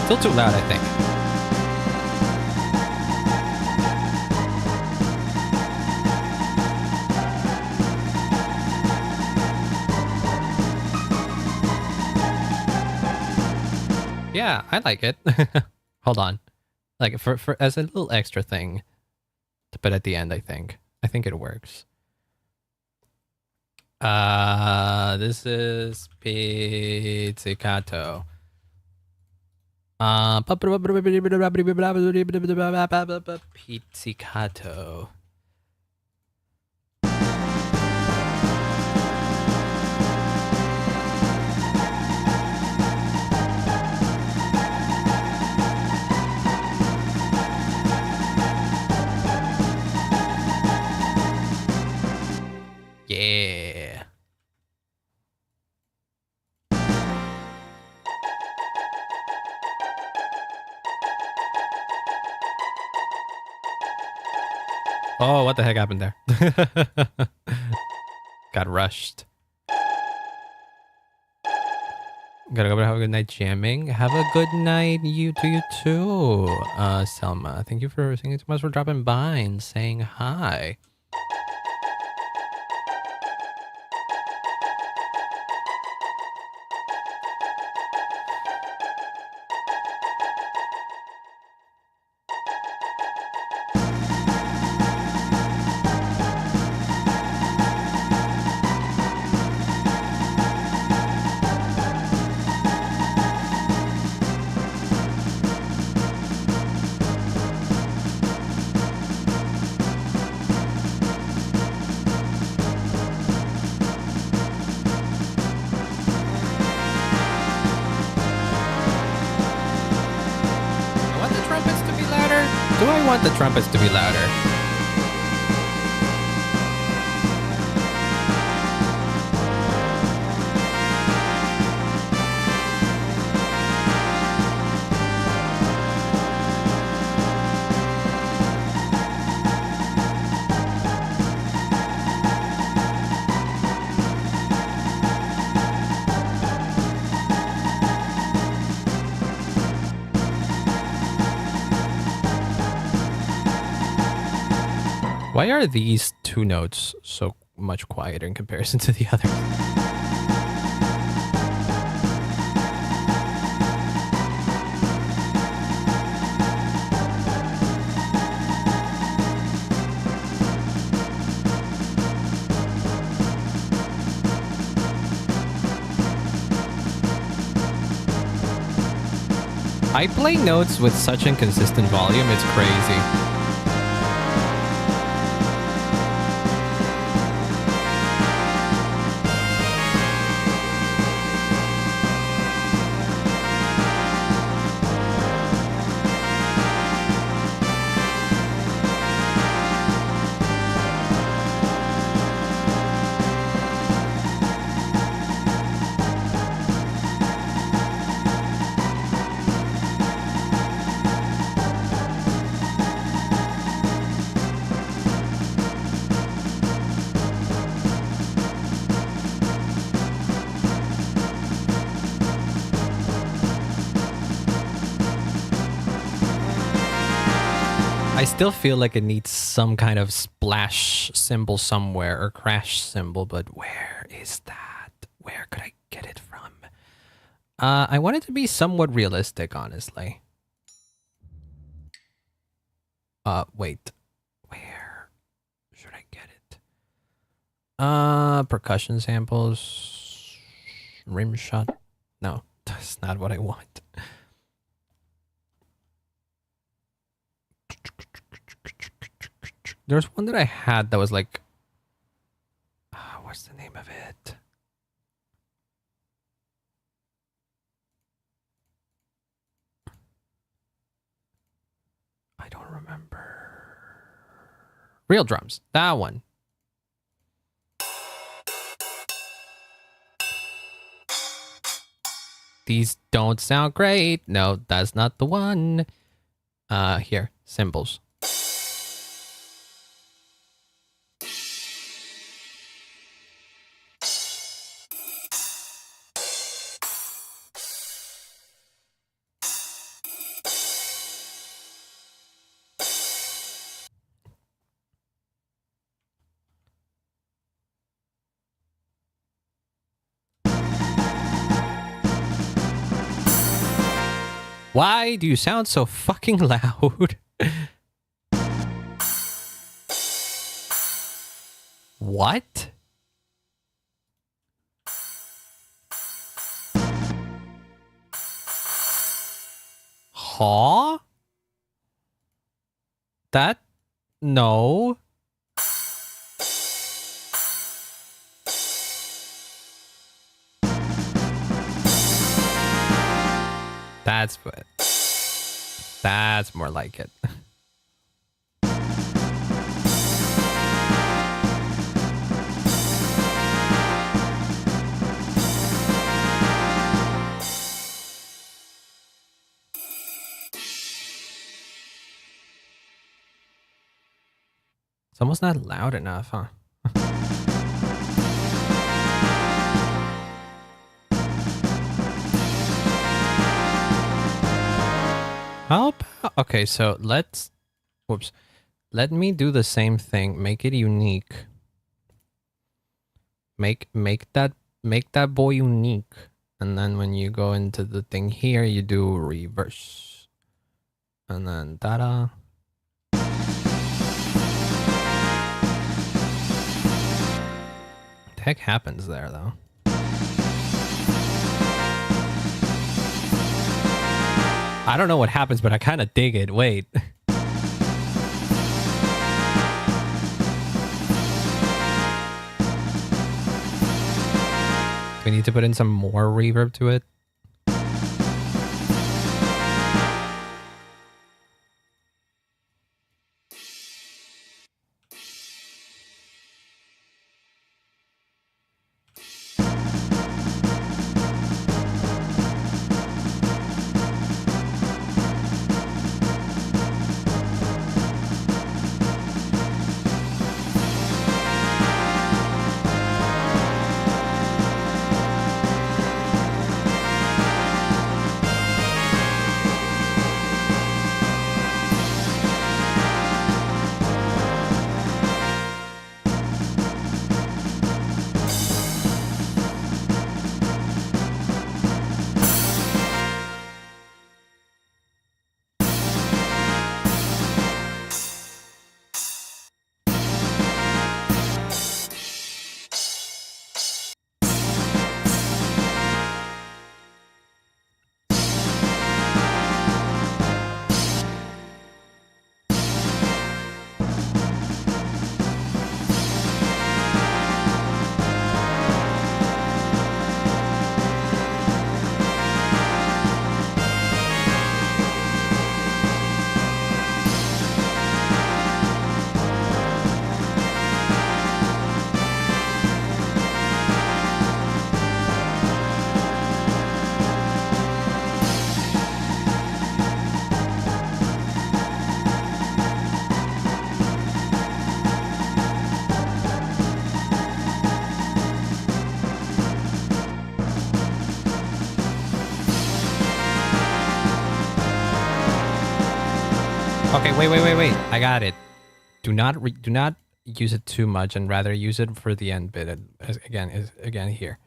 Still too loud, I think. Yeah, I like it. Hold on. Like for as a little extra thing to put at the end, I think. I think it works. This is pizzicato. Pizzicato. Yeah. Oh, what the heck happened there? Got rushed. Gotta go have a good night jamming. Have a good night, you too. Selma, thank you so much for dropping by and saying hi. Do I want the trumpets to be louder? Why are these two notes so much quieter in comparison to the others? I play notes with such inconsistent volume, it's crazy. I still feel like it needs some kind of splash symbol somewhere or crash symbol, but where is that? Where could I get it from? I want it to be somewhat realistic, honestly. Wait. Where should I get it? Percussion samples. Rim shot. No, that's not what I want. There's one that I had that was like, what's the name of it? I don't remember. Real drums. That one. These don't sound great. No, that's not the one. Here, cymbals. Why do you sound so fucking loud? What? Huh? That? No. That's what. That's more like it. It's almost not loud enough, huh? How about, okay, so let's, whoops. Let me do the same thing. Make it unique. Make that boy unique. And then when you go into the thing here, you do reverse. And then da-da. What the heck happens there, though? I don't know what happens, but I kind of dig it. Wait. We need to put in some more reverb to it. Okay, wait. I got it. Do not use it too much, and rather use it for the end bit. Again here.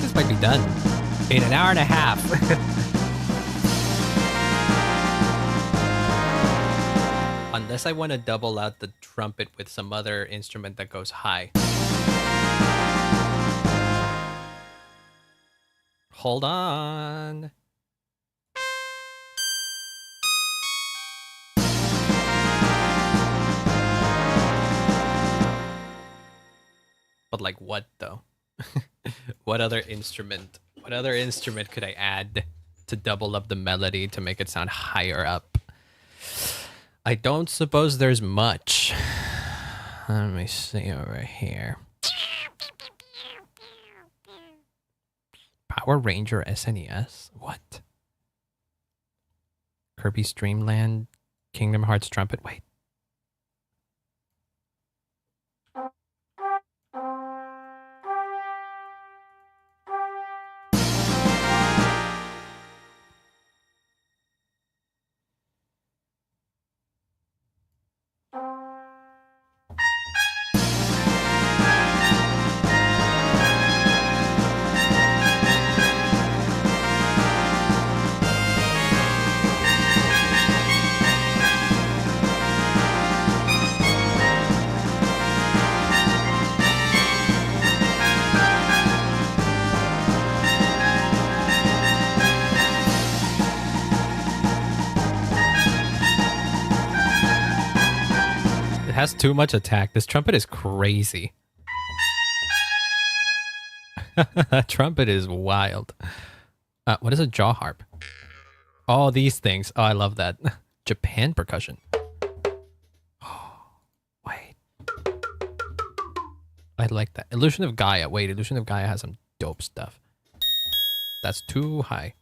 think this might be done in an hour and a half. Unless I want to double out the trumpet with some other instrument that goes high. Hold on. But like what though? What other instrument? What other instrument could I add to double up the melody to make it sound higher up? I don't suppose there's much. Let me see over here. Power Ranger SNES? What? Kirby's Dream Land, Kingdom Hearts Trumpet. Wait. Has too much attack. This trumpet is crazy. That trumpet is wild. What is a jaw harp? Oh, these things. Oh, I love that. Japan percussion. Oh, wait. I like that. Illusion of Gaia. Wait, Illusion of Gaia has some dope stuff. That's too high.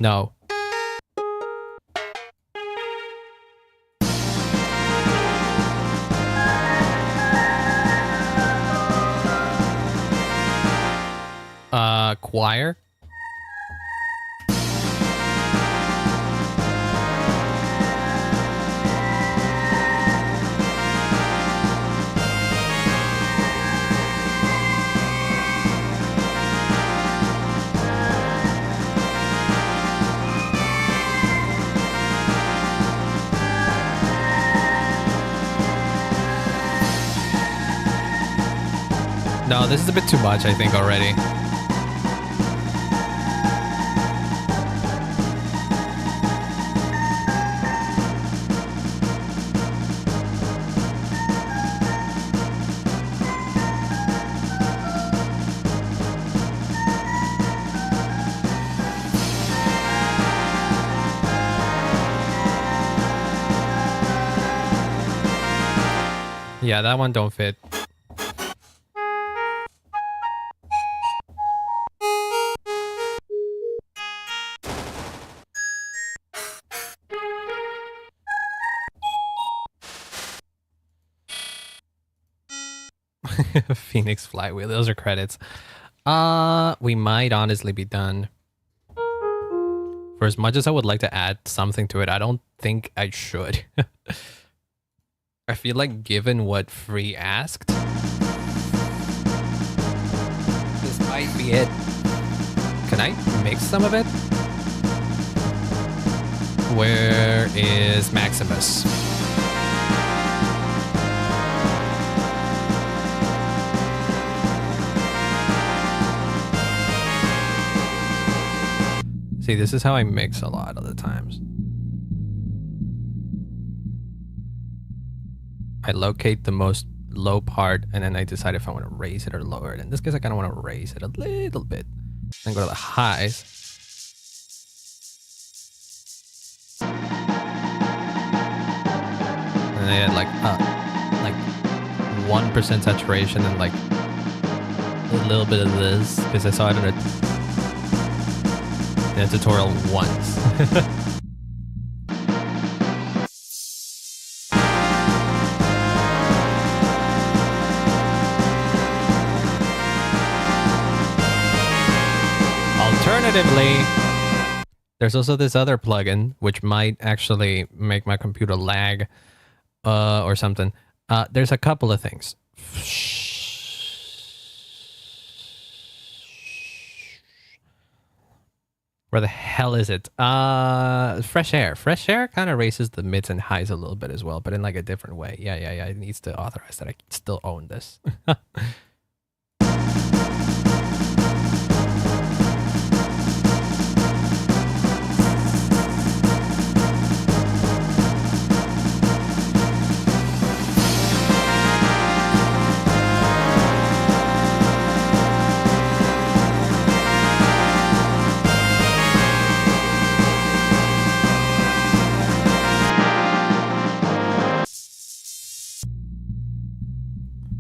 No. Choir? No, this is a bit too much, I think, already. Yeah, that one don't fit. Phoenix Flywheel. Those are credits. We might honestly be done. For as much as I would like to add something to it, I don't think I should. I feel like given what Free asked, this might be it. Can I mix some of it? Where is Maximus? See, this is how I mix a lot of the times. I locate the most low part, and then I decide if I want to raise it or lower it. In this case, I kind of want to raise it a little bit. Then go to the highs. And I had like 1% saturation and like a little bit of this, because I saw it in a tutorial once. Alternatively, There's also this other plugin, which might actually make my computer lag or something. There's a couple of things. Where the hell is it? Fresh air. Fresh air kind of raises the mids and highs a little bit as well, but in like a different way. Yeah. It needs to authorize that I still own this.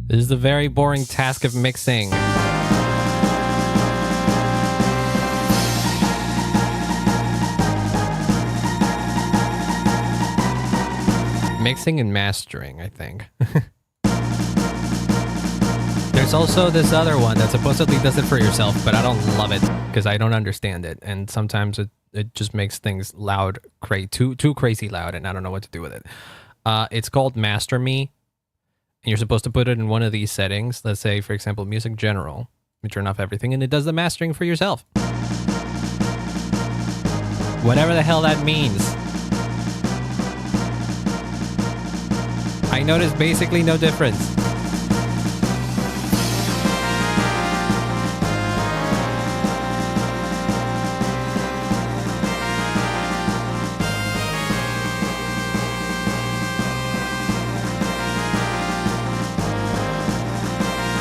This is the very boring task of mixing. Mixing and mastering, I think. There's also this other one that supposedly does it for yourself, but I don't love it because I don't understand it. And sometimes it just makes things loud, too crazy loud, and I don't know what to do with it. It's called Master Me. And you're supposed to put it in one of these settings. Let's say, for example, music general. You turn off everything and it does the mastering for yourself. Whatever the hell that means. I noticed basically no difference.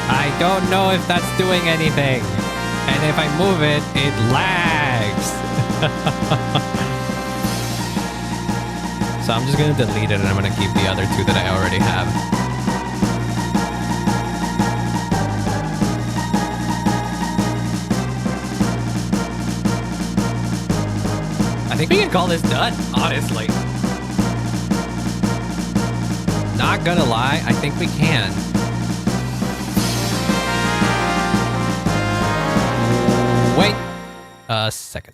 I don't know if that's doing anything. And if I move it, it lags. So I'm just going to delete it and I'm going to keep the other two that I already have. I think we can call this done, honestly. Not gonna lie, I think we can. Wait a second.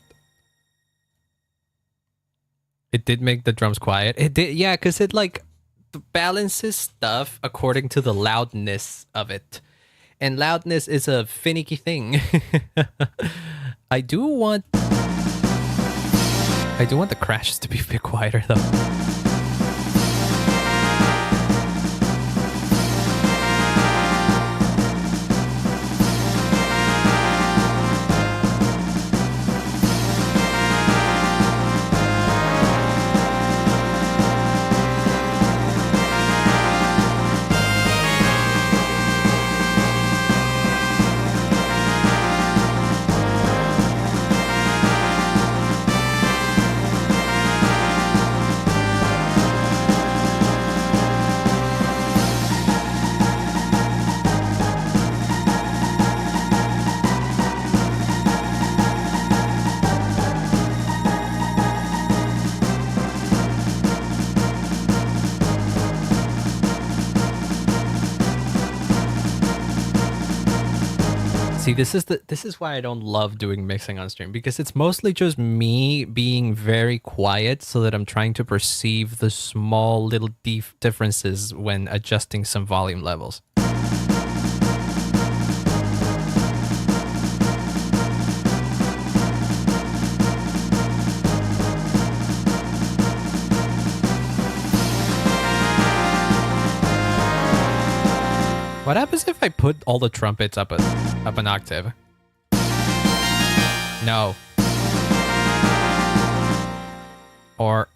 It did make the drums quiet. It did, yeah, because it like balances stuff according to the loudness of it. And loudness is a finicky thing. I do want the crashes to be a bit quieter though. See, this is why I don't love doing mixing on stream, because it's mostly just me being very quiet so that I'm trying to perceive the small little differences when adjusting some volume levels. What happens if I put all the trumpets up an octave? No. Or...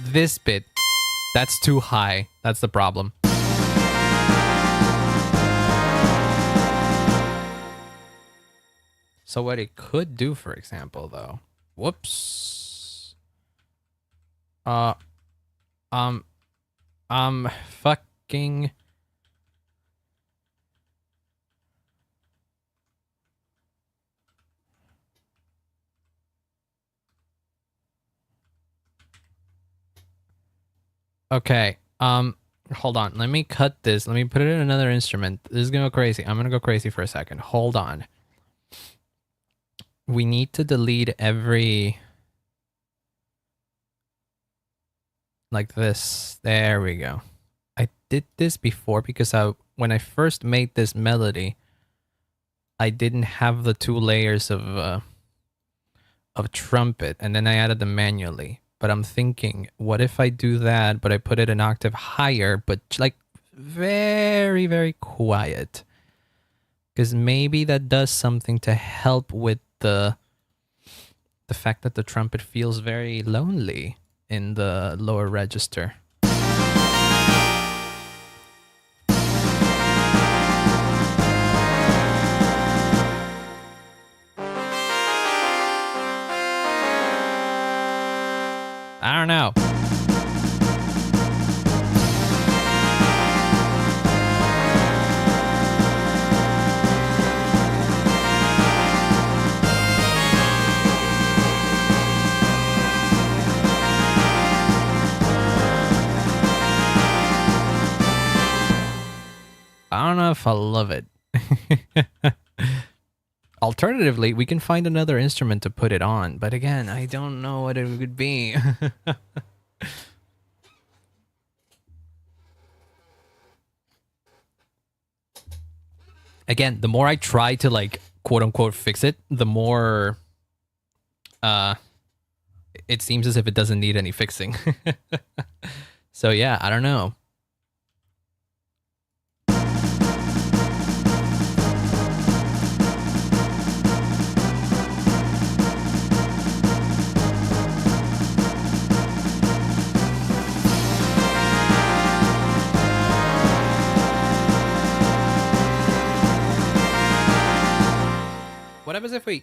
this bit, that's too high. That's the problem. So what it could do, for example, though. Whoops. Um, fucking. Okay. Hold on. Let me cut this. Let me put it in another instrument. This is gonna go crazy. I'm gonna go crazy for a second. Hold on. We need to delete every... like this. There we go. I did this before because when I first made this melody, I didn't have the 2 layers of trumpet, and then I added them manually. But I'm thinking, what if I do that, but I put it an octave higher, but like very, very quiet? Because maybe that does something to help with the fact that the trumpet feels very lonely in the lower register. I don't know. I don't know if I love it. Alternatively, we can find another instrument to put it on, but again, I don't know what it would be. Again, the more I try to like quote unquote fix it, the more it seems as if it doesn't need any fixing. So yeah, I don't know. What happens if we...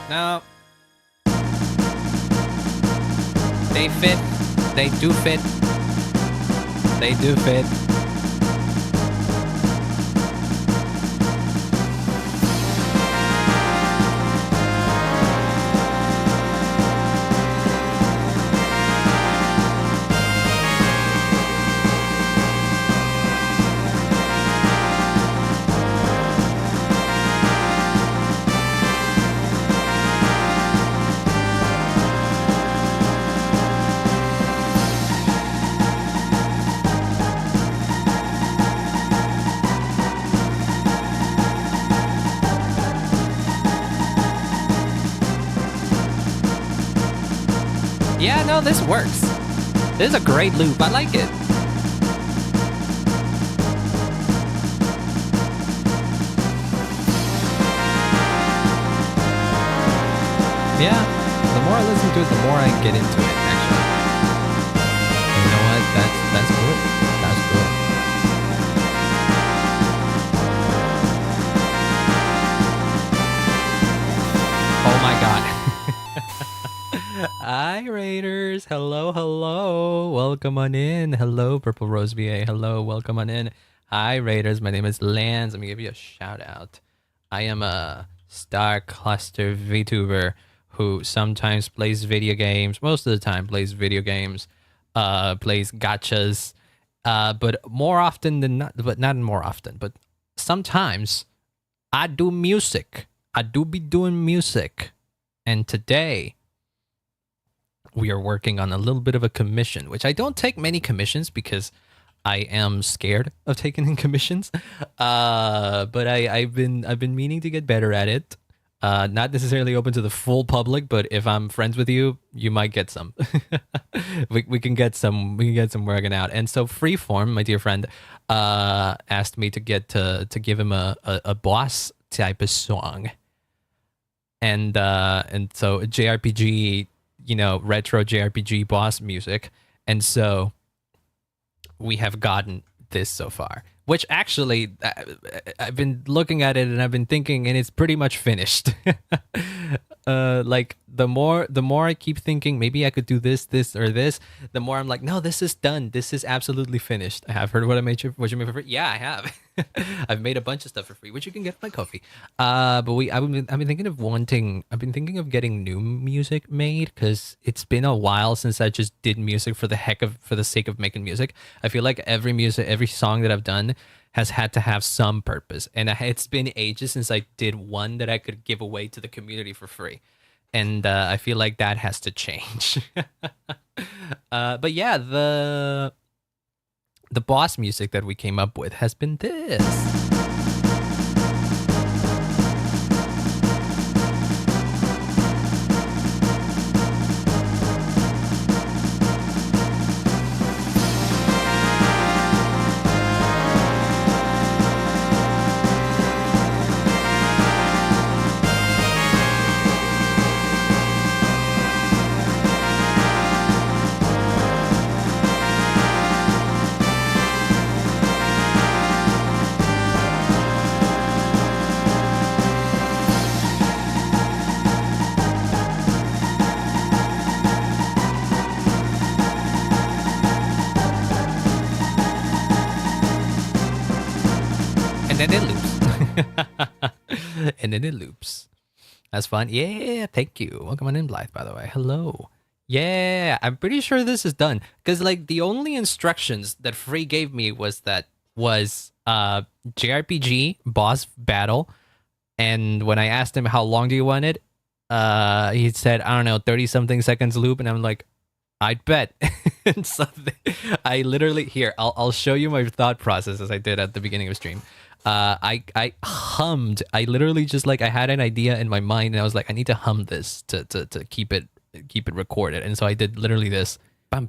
No. They fit. They do fit. They do fit. Yeah, no, this works. This is a great loop. I like it. Yeah, the more I listen to it, the more I get into it, actually. You know what? That's good. That's good. Oh my god. Hi, Raiders. Hello, hello. Welcome on in. Hello, Purple Rose VA. Hello, welcome on in. Hi, Raiders. My name is Lance. Let me give you a shout out. I am a Star Cluster VTuber who sometimes plays video games. Most of the time plays video games. Plays gachas. But more often than not, but not more often, but sometimes I do music. I do be doing music. And today we are working on a little bit of a commission, which I don't take many commissions because I am scared of taking in commissions. But I've been meaning to get better at it. Not necessarily open to the full public, but if I'm friends with you, you might get some. we can get some working out. And so Freeform, my dear friend, asked me to give him a boss type of song. and so JRPG, retro JRPG boss music, and so we have gotten this so far. Which actually, I've been looking at it and I've been thinking, and it's pretty much finished. Like the more I keep thinking maybe I could do this, or this, the more I'm like, no, this is done. This is absolutely finished. I have heard what you made for free. Yeah, I have. I've made a bunch of stuff for free, which you can get on my Ko-fi. But I've been thinking of getting new music made because it's been a while since I just did music for the sake of making music. I feel like every song that I've done has had to have some purpose, and it's been ages since I did one that I could give away to the community for free, and I feel like that has to change. But yeah, the boss music that we came up with has been this. And then it loops. That's fun. Yeah, thank you. Welcome on in, Blythe, by the way. Hello. Yeah, I'm pretty sure this is done. Because, like, the only instructions that Free gave me was JRPG boss battle. And when I asked him how long do you want it, he said, I don't know, 30-something seconds loop. And I'm like, I'd bet. And so I literally, here, I'll show you my thought process as I did at the beginning of stream. I hummed. I literally just I had an idea in my mind, and I was like, I need to hum this to keep it recorded. And so I did literally this. Then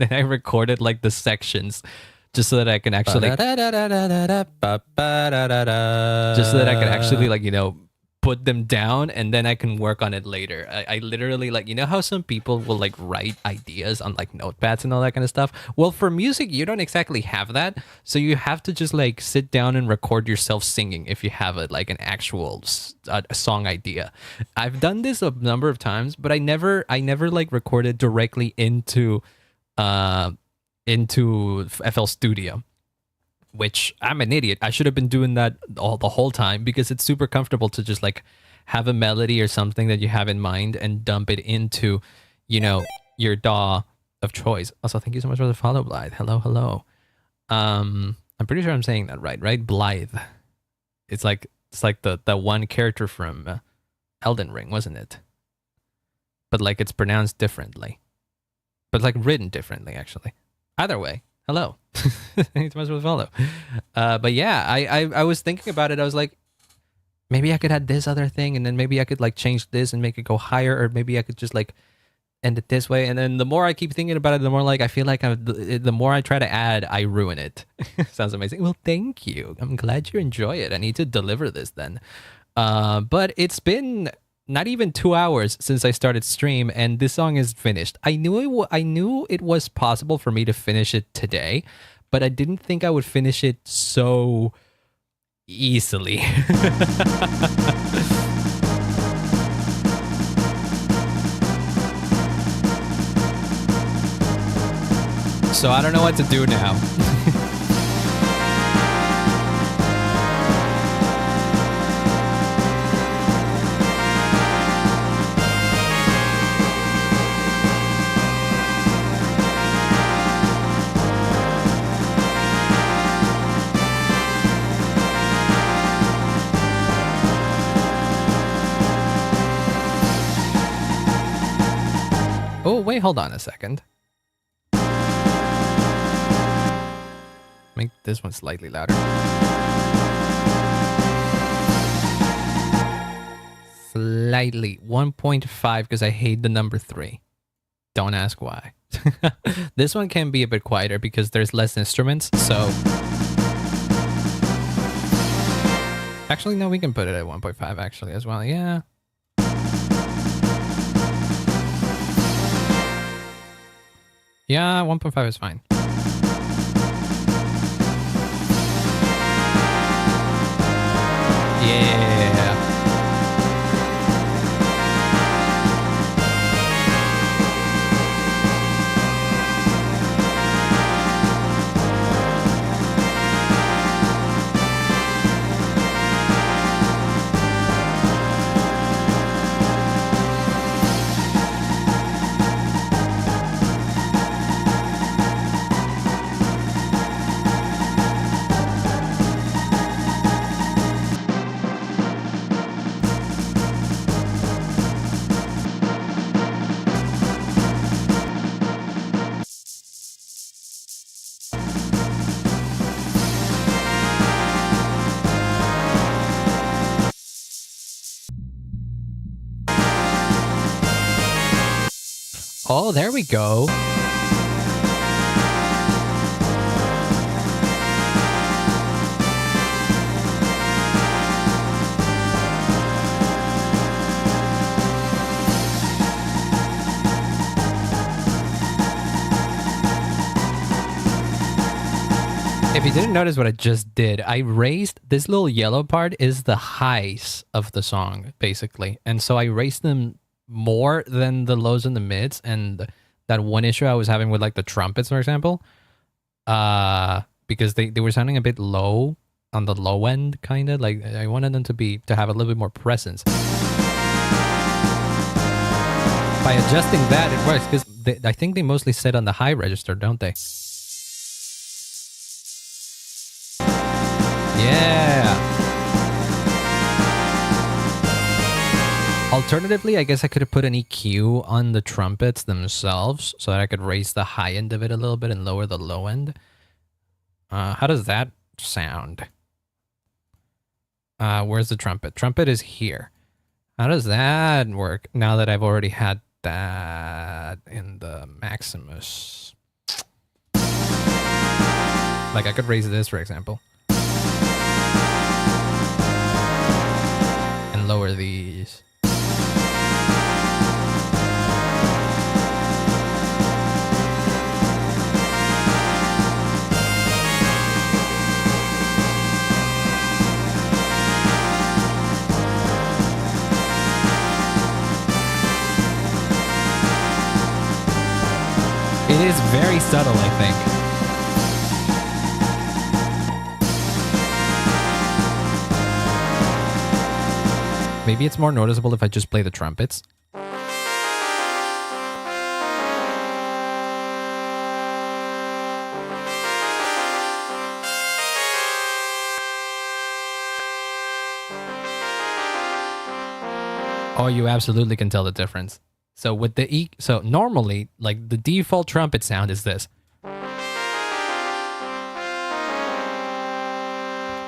I recorded the sections just so that I can actually put them down, and then I can work on it later. I literally how some people will write ideas on notepads and all that kind of stuff. Well, for music, you don't exactly have that, so you have to just sit down and record yourself singing if you have an actual a song idea. I've done this a number of times, but I never recorded directly into FL Studio. Which I'm an idiot. I should have been doing that the whole time, because it's super comfortable to just have a melody or something that you have in mind and dump it into, your DAW of choice. Also, thank you so much for the follow, Blythe. Hello. I'm pretty sure I'm saying that right? Blythe. It's the one character from Elden Ring, wasn't it? But it's pronounced differently. But written differently, actually. Either way. Hello. Thanks so much for the follow. But yeah, I was thinking about it. I was like, maybe I could add this other thing, and then maybe I could change this and make it go higher, or maybe I could just end it this way. And then the more I keep thinking about it, the more I feel like the more I try to add, I ruin it. Sounds amazing. Well, thank you. I'm glad you enjoy it. I need to deliver this then. But it's been not even 2 hours since I started stream, and this song is finished. I knew it was possible for me to finish it today, but I didn't think I would finish it so easily. So I don't know what to do now. Oh, wait, hold on a second. Make this one slightly louder. Slightly. 1.5 because I hate the number 3. Don't ask why. This one can be a bit quieter because there's less instruments, so Actually, no, we can put it at 1.5 actually as well. Yeah. Yeah, 1.5 is fine. Yeah. Oh, there we go. If you didn't notice what I just did, I raised this little yellow part is the highs of the song, basically. And so I raised them more than the lows and the mids. And that one issue I was having with like the trumpets, for example, because they were sounding a bit low on the low end, kind of like I wanted them to have a little bit more presence. By adjusting that, it works because I think they mostly sit on the high register, don't they? Yeah. Alternatively, I guess I could have put an EQ on the trumpets themselves so that I could raise the high end of it a little bit and lower the low end. How does that sound? Where's the trumpet? Trumpet is here. How does that work now that I've already had that in the Maximus? Like I could raise this, for example. And lower these. It is very subtle, I think. Maybe it's more noticeable if I just play the trumpets. Oh, you absolutely can tell the difference. So with the so normally, like the default trumpet sound is this.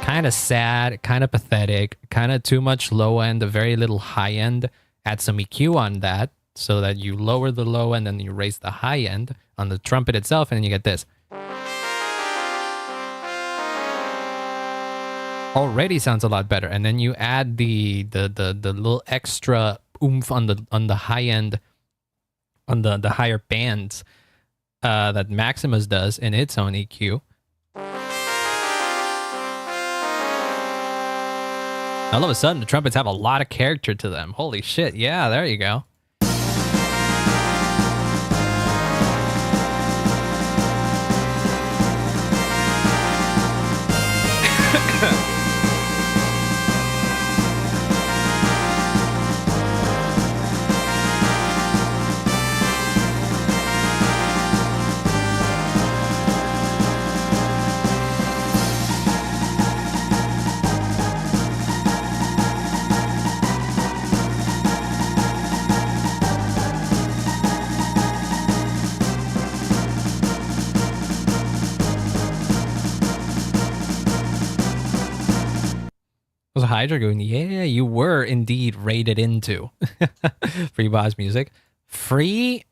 Kind of sad, kind of pathetic, kind of too much low end, a very little high end. Add some EQ on that so that you lower the low end and you raise the high end on the trumpet itself, and then you get this. Already sounds a lot better, and then you add the little extra oomph on the high end, on the higher bands that Maximus does in its own EQ. All of a sudden, the trumpets have a lot of character to them. Holy shit! Yeah, there you go. Was Hydra going, yeah, you were indeed rated into Free Boss Music. Free?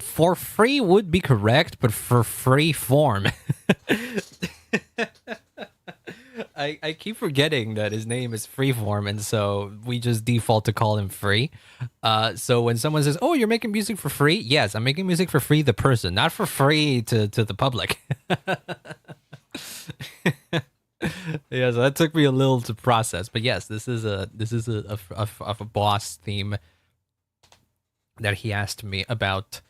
For free would be correct, but for free form. I keep forgetting that his name is Freeform, and so we just default to call him Free. So when someone says, "Oh, you're making music for free," yes, I'm making music for free, the person, not for free to the public. Yeah, so that took me a little to process, but yes, this is a boss theme that he asked me about,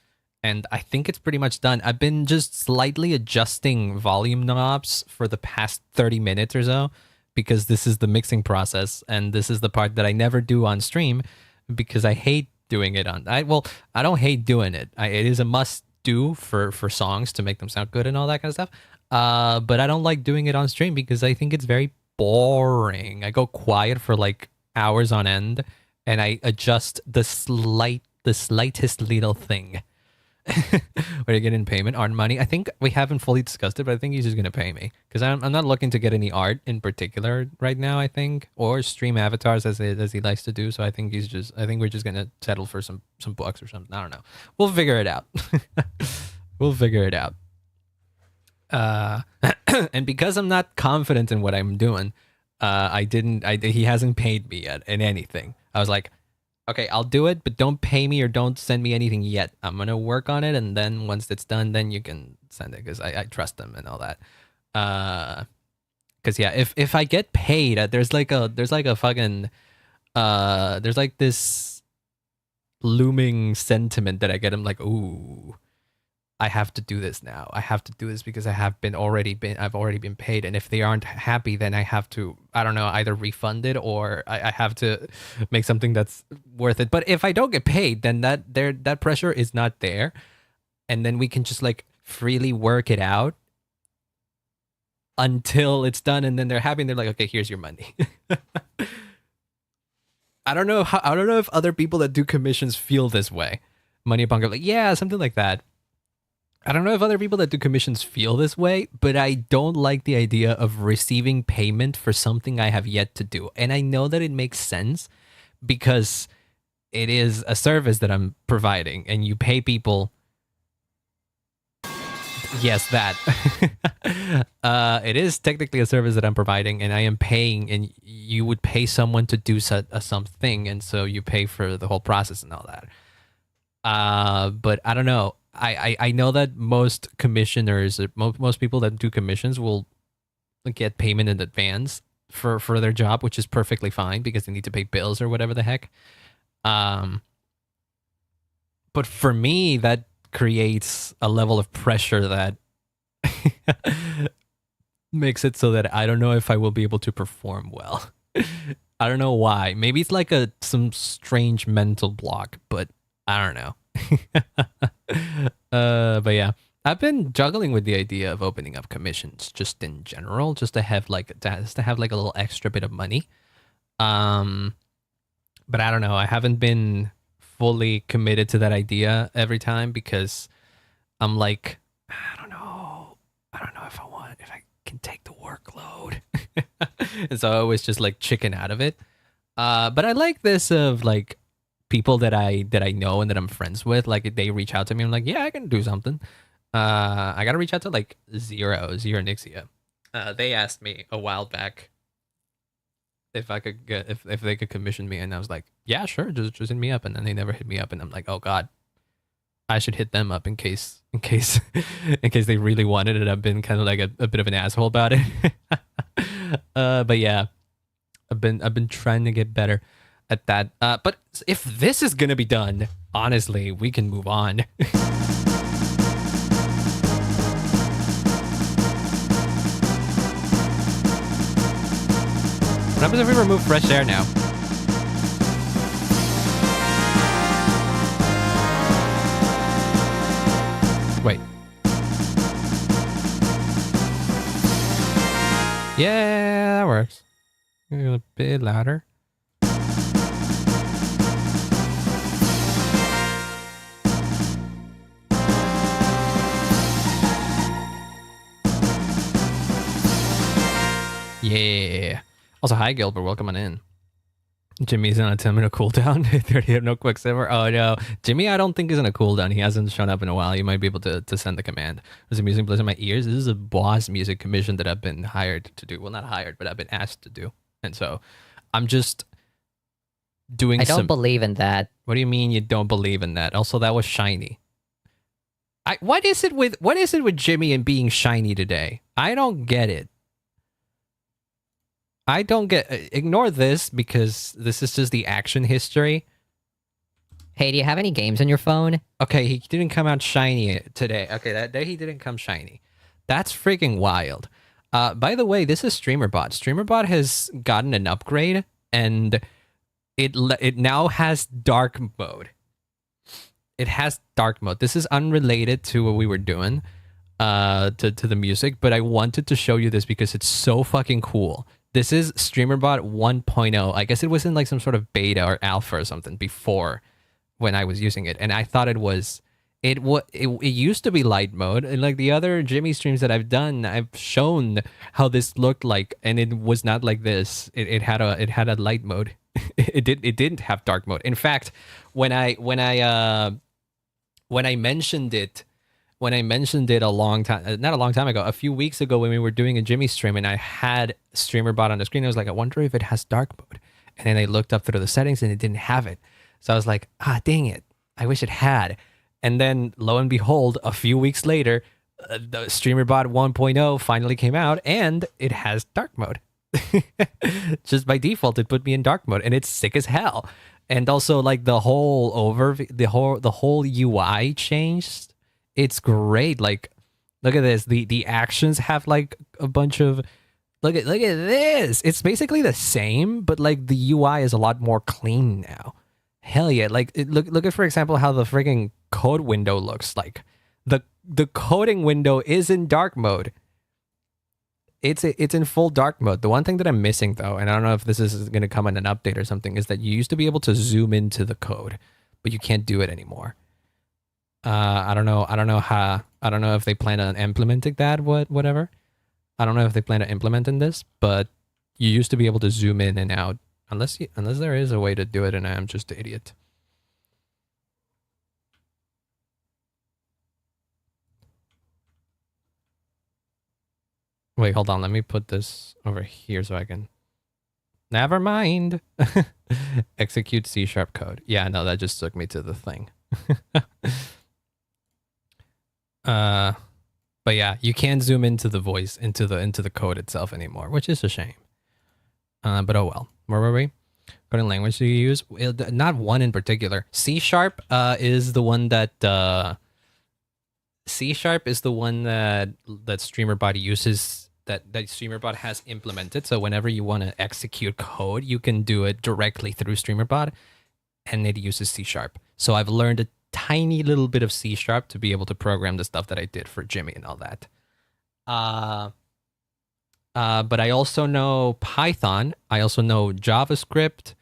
and I think it's pretty much done. I've been just slightly adjusting volume knobs for the past 30 minutes or so, because this is the mixing process, and this is the part that I never do on stream because I hate doing it on. I don't hate doing it. It is a must do for songs to make them sound good and all that kind of stuff. But I don't like doing it on stream because I think it's very boring. I go quiet for like hours on end, and I adjust the slightest little thing. Where you get in payment, art money. I think we haven't fully discussed it, but I think he's just gonna pay me because I'm not looking to get any art in particular right now. I think, or stream avatars as he likes to do. So I think we're just gonna settle for some books or something. I don't know. We'll figure it out. We'll figure it out. And because I'm not confident in what I'm doing, he hasn't paid me yet in anything. I was like, okay, I'll do it, but don't pay me or don't send me anything yet. I'm gonna work on it, and then once it's done, then you can send it because I trust them and all that. Because yeah, if I get paid, there's like this looming sentiment that I get. I'm like, ooh, I have to do this now. I have to do this because I've already been paid, and if they aren't happy, then I have to, I don't know, either refund it or I have to make something that's worth it. But if I don't get paid, then that pressure is not there, and then we can just like freely work it out until it's done, and then they're happy and they're like, okay, here's your money. I don't know if other people that do commissions feel this way. Money upon like, yeah, something like that. I don't know if other people that do commissions feel this way, but I don't like the idea of receiving payment for something I have yet to do. And I know that it makes sense because it is a service that I'm providing, and you pay people. Yes, that. It is technically a service that I'm providing, and I am paying, and you would pay someone to do something, and so you pay for the whole process and all that. But I don't know. I know that most commissioners, most people that do commissions will get payment in advance for their job, which is perfectly fine because they need to pay bills or whatever the heck. But for me, that creates a level of pressure that makes it so that I don't know if I will be able to perform well. I don't know why. Maybe it's like some strange mental block, but I don't know. But yeah, I've been juggling with the idea of opening up commissions just in general, just to have like a little extra bit of money. But I don't know. I haven't been fully committed to that idea every time because I'm like, I don't know if I can take the workload. And so I always just like chicken out of it. But I like this of like people that I know and that I'm friends with, like they reach out to me. I'm like, yeah, I can do something. I gotta reach out to like Zero Nixia. They asked me a while back if I could get if they could commission me, and I was like, yeah, sure, just hit me up. And then they never hit me up, and I'm like, oh god, I should hit them up in case they really wanted it. I've been kind of like a bit of an asshole about it. But yeah, I've been trying to get better at that. But if this is gonna be done, honestly, we can move on. What happens if we remove fresh air now? Wait. Yeah, that works. A bit louder. Yeah. Also, hi Gilbert, welcome on in. Jimmy's on a 10-minute cooldown. 30 no quicksilver. Oh no, Jimmy, I don't think is on a cooldown. He hasn't shown up in a while. You might be able to send the command. There's a music plays in my ears. This is a boss music commission that I've been hired to do. Well, not hired, but I've been asked to do. And so, I'm just doing. I don't believe in that. What do you mean you don't believe in that? Also, that was shiny. What is it with Jimmy and being shiny today? I don't get it. I don't get. Ignore this because this is just the action history. Hey, do you have any games on your phone? Okay, he didn't come out shiny today. Okay, that day he didn't come shiny. That's freaking wild. By the way, this is StreamerBot. StreamerBot has gotten an upgrade, and it now has dark mode. It has dark mode. This is unrelated to what we were doing, to the music, but I wanted to show you this because it's so fucking cool. This is StreamerBot 1.0. I guess it was in like some sort of beta or alpha or something before when I was using it, and I thought it used to be light mode, and like the other Jimmy streams that I've done, I've shown how this looked like, and it was not like this. It had a light mode. It didn't have dark mode. In fact, when I mentioned it a long time, not a long time ago, a few weeks ago when we were doing a Jimmy stream and I had StreamerBot on the screen, I was like, I wonder if it has dark mode. And then I looked up through the settings and it didn't have it. So I was like, dang it. I wish it had. And then lo and behold, a few weeks later, the StreamerBot 1.0 finally came out and it has dark mode. Just by default, it put me in dark mode and it's sick as hell. And also like the whole the whole UI changed. It's great. Like, look at this. The actions have like a bunch of look at this. It's basically the same, but like the UI is a lot more clean now. Hell yeah. Like look at, for example, how the freaking code window looks like. The coding window is in dark mode. It's in full dark mode. The one thing that I'm missing though, and I don't know if this is going to come in an update or something, is that you used to be able to zoom into the code, but you can't do it anymore. I don't know if they plan on implementing that, whatever. I don't know if they plan on implementing this, but you used to be able to zoom in and out, unless there is a way to do it, and I'm just an idiot. Wait, hold on. Let me put this over here so I can. Never mind. Execute C# code. Yeah, no, that just took me to the thing. But yeah, you can't zoom into the voice, into the code itself anymore, which is a shame. But oh well. Where were we? What language do you use? Not one in particular. C# is the one that C# is the one that StreamerBot uses, that StreamerBot has implemented. So whenever you want to execute code, you can do it directly through StreamerBot, and it uses C#. So I've learned a tiny little bit of C# to be able to program the stuff that I did for Jimmy and all that. But I also know Python. I also know JavaScript.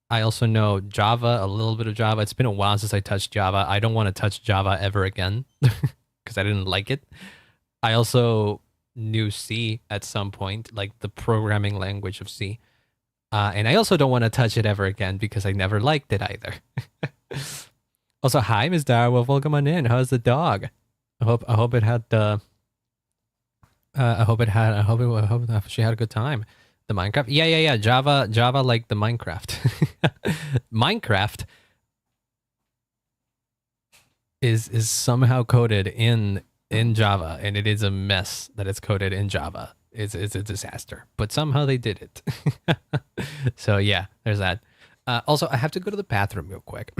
I also know Java, a little bit of Java. It's been a while since I touched Java. I don't want to touch Java ever again because I didn't like it. I also knew C at some point, like the programming language of C. And I also don't want to touch it ever again because I never liked it either. Also, hi, Ms. Darwell. Welcome on in. How's the dog? I hope it had I hope she had a good time. The Minecraft? Yeah. Java like the Minecraft. Minecraft is somehow coded in Java, and it is a mess that it's coded in Java. It's a disaster, but somehow they did it. So yeah, there's that. Also, I have to go to the bathroom real quick.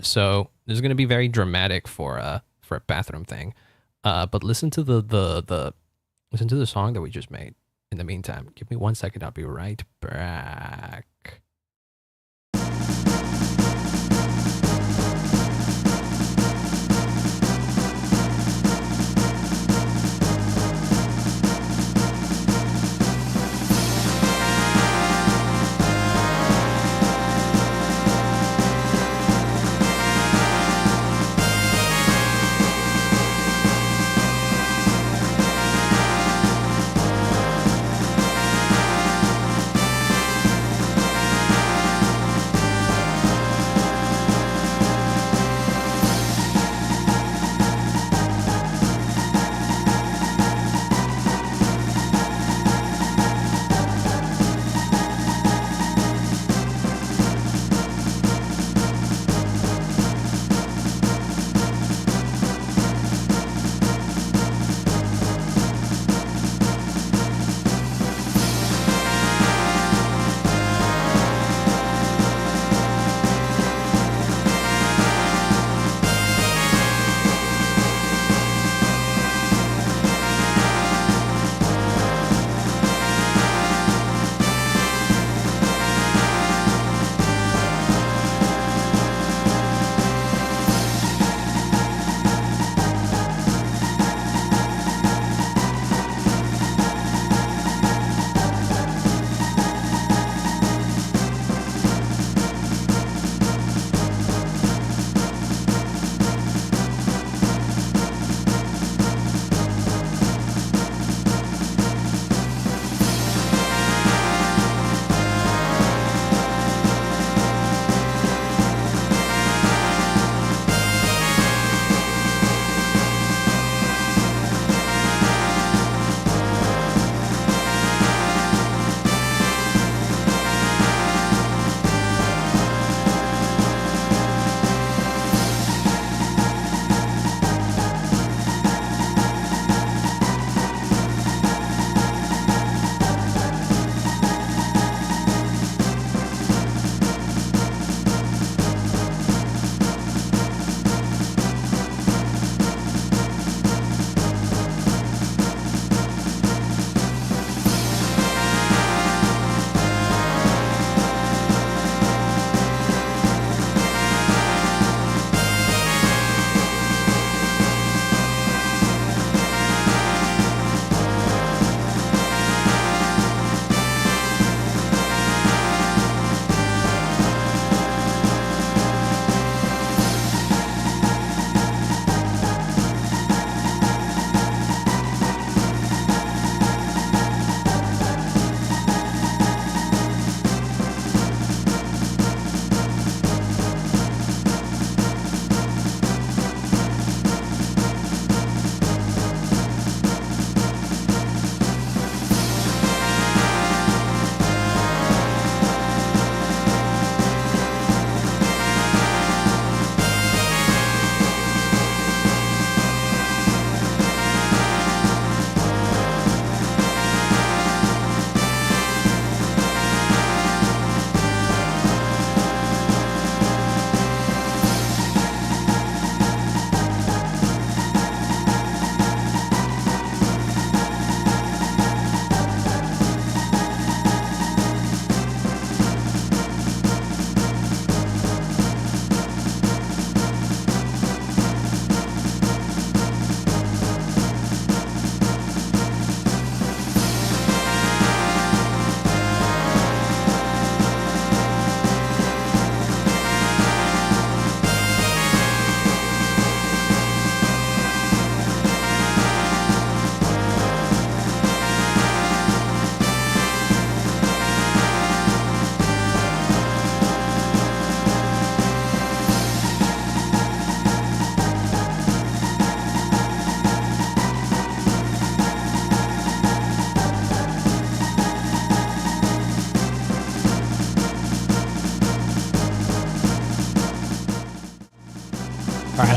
So this is gonna be very dramatic for a bathroom thing. But listen to the song that we just made. In the meantime, give me 1 second. I'll be right back.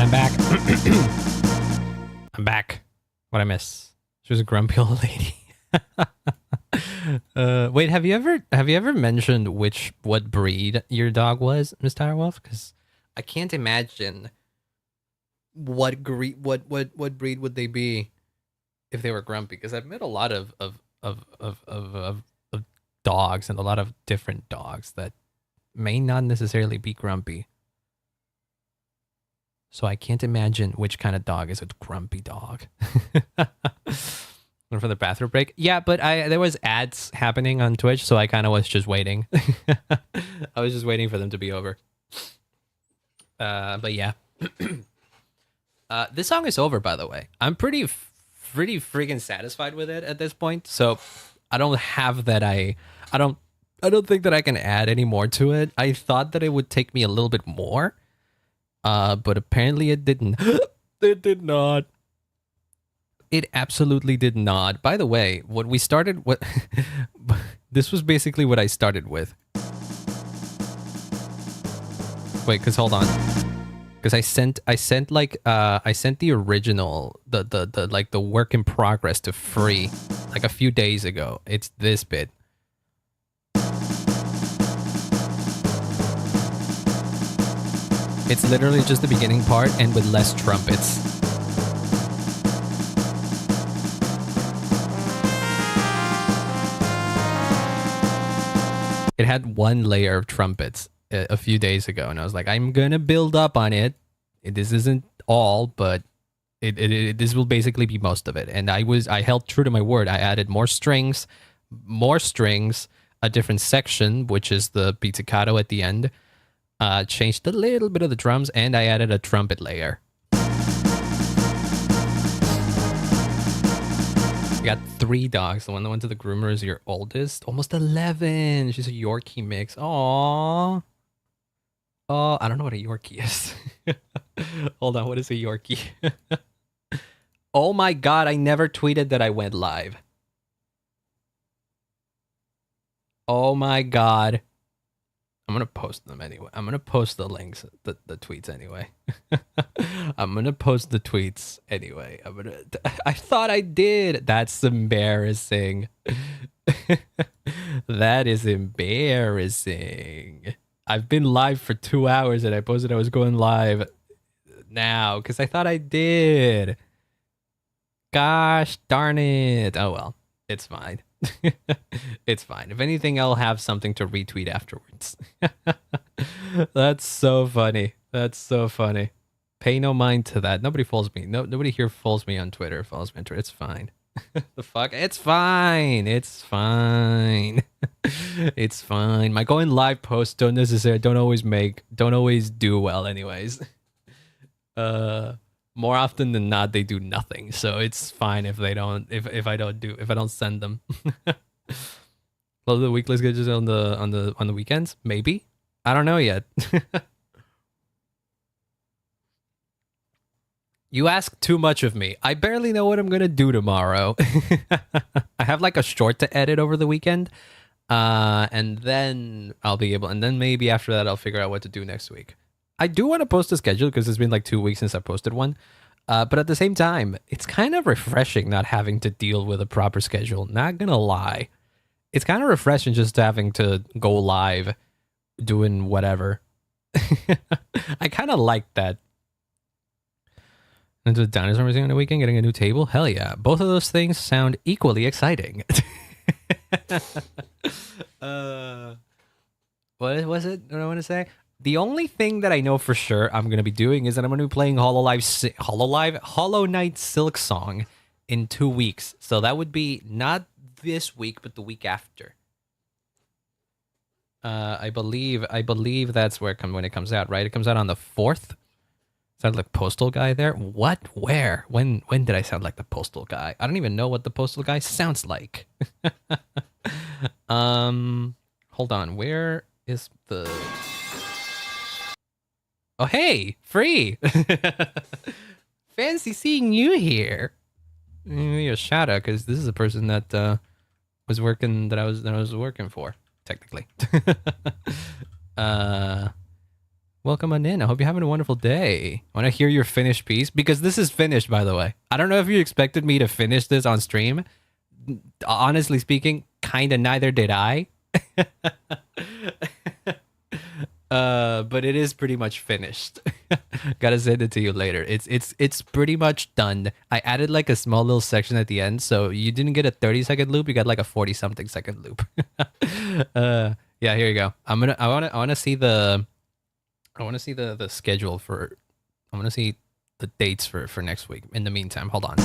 I'm back. I'm back. What'd I miss? She was a grumpy old lady. Wait, have you ever mentioned what breed your dog was, Miss Tirewolf? Because I can't imagine what breed would they be if they were grumpy. Because I've met a lot of dogs and a lot of different dogs that may not necessarily be grumpy. So I can't imagine which kind of dog is a grumpy dog. For the bathroom break. Yeah, but there was ads happening on Twitch, so I kind of was just waiting. I was just waiting for them to be over. But yeah. This song is over, by the way. I'm pretty freaking satisfied with it at this point. So I don't have that. I don't think that I can add any more to it. I thought that it would take me a little bit more. But apparently it didn't. It did not. It absolutely did not. By the way, this was basically what I started with. Wait, cause hold on. Cause I sent the original, the work in progress to free like a few days ago. It's this bit. It's literally just the beginning part and with less trumpets. It had one layer of trumpets a few days ago, and I was like, I'm gonna build up on it. This isn't all, but this will basically be most of it. And I held true to my word. I added more strings, a different section, which is the pizzicato at the end. Changed a little bit of the drums, and I added a trumpet layer. You got 3 dogs. The one that went to the groomer is your oldest. Almost 11. She's a Yorkie mix. Aww. Oh, I don't know what a Yorkie is. Hold on, what is a Yorkie? Oh my god, I never tweeted that I went live. Oh my god. I'm gonna post them anyway. I'm gonna post the links, the tweets anyway. I'm gonna post the tweets anyway. I thought I did. That's embarrassing. That is embarrassing. I've been live for 2 hours and I posted I was going live now because I thought I did. Gosh darn it. Oh well, it's fine. It's fine. If anything, I'll have something to retweet afterwards. That's so funny. That's so funny. Pay no mind to that. Nobody follows me. Nobody here follows me on Twitter. Follows me on Twitter. It's fine. The fuck? It's fine. It's fine. It's fine. My going live posts don't always do well anyways. More often than not, they do nothing. So it's fine if they don't. If I don't send them. Well, the weekly schedules on the weekends, maybe. I don't know yet. You ask too much of me. I barely know what I'm gonna do tomorrow. I have like a short to edit over the weekend, and then I'll be able. And then maybe after that, I'll figure out what to do next week. I do want to post a schedule because it's been like 2 weeks since I posted one. But at the same time, it's kind of refreshing not having to deal with a proper schedule. Not gonna lie. It's kind of refreshing just having to go live doing whatever. I kind of like that. Into the dinosaur museum on the weekend, getting a new table? Hell yeah. Both of those things sound equally exciting. What was it? What do I want to say? The only thing that I know for sure I'm going to be doing is that I'm going to be playing Hollow Knight Silk Song in 2 weeks. So that would be not this week, but the week after. I believe that's when it comes out, right? It comes out on the 4th. Sound like Postal Guy there? What? Where? When did I sound like the Postal Guy? I don't even know what the Postal Guy sounds like. Hold on. Where is the... Oh, hey! Free! Fancy seeing you here. Maybe a shout out, because this is a person that I was working for, technically. Welcome on in. I hope you're having a wonderful day. Want to hear your finished piece? Because this is finished, by the way. I don't know if you expected me to finish this on stream. Honestly speaking, kind of neither did I. But it is pretty much finished. Gotta send it to you later. It's pretty much done. I added like a small little section at the end, so you didn't get a 30-second loop. You got like a 40-something second loop. Yeah, here you go. I wanna see the schedule for. I want to see the dates for next week. In the meantime, hold on.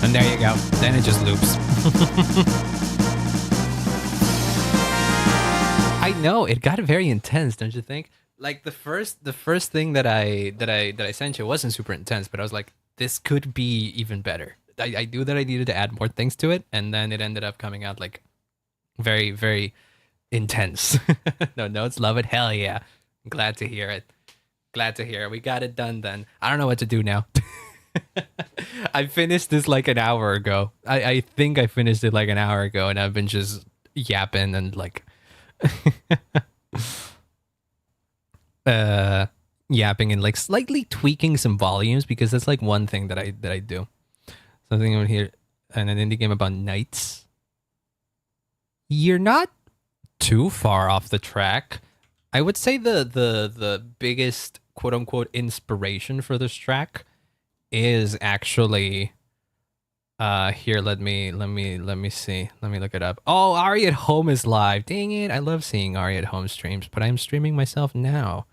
And there you go. Then it just loops. I know it got very intense, don't you think? Like the first thing that I sent you wasn't super intense, but I was like, this could be even better. I knew that I needed to add more things to it, and then it ended up coming out like very, very intense. No notes, love it. Hell yeah. Glad to hear it. Glad to hear it. We got it done then. I don't know what to do now. I finished this like an hour ago. I think I finished it like an hour ago, and I've been just yapping and like yapping and like slightly tweaking some volumes, because that's like one thing that I do. Something over here, and an indie game about knights. You're not too far off the track. I would say the biggest quote unquote inspiration for this track is actually here, let me see. Let me look it up. Oh, Ari at Home is live. Dang it. I love seeing Ari at Home streams, but I'm streaming myself now.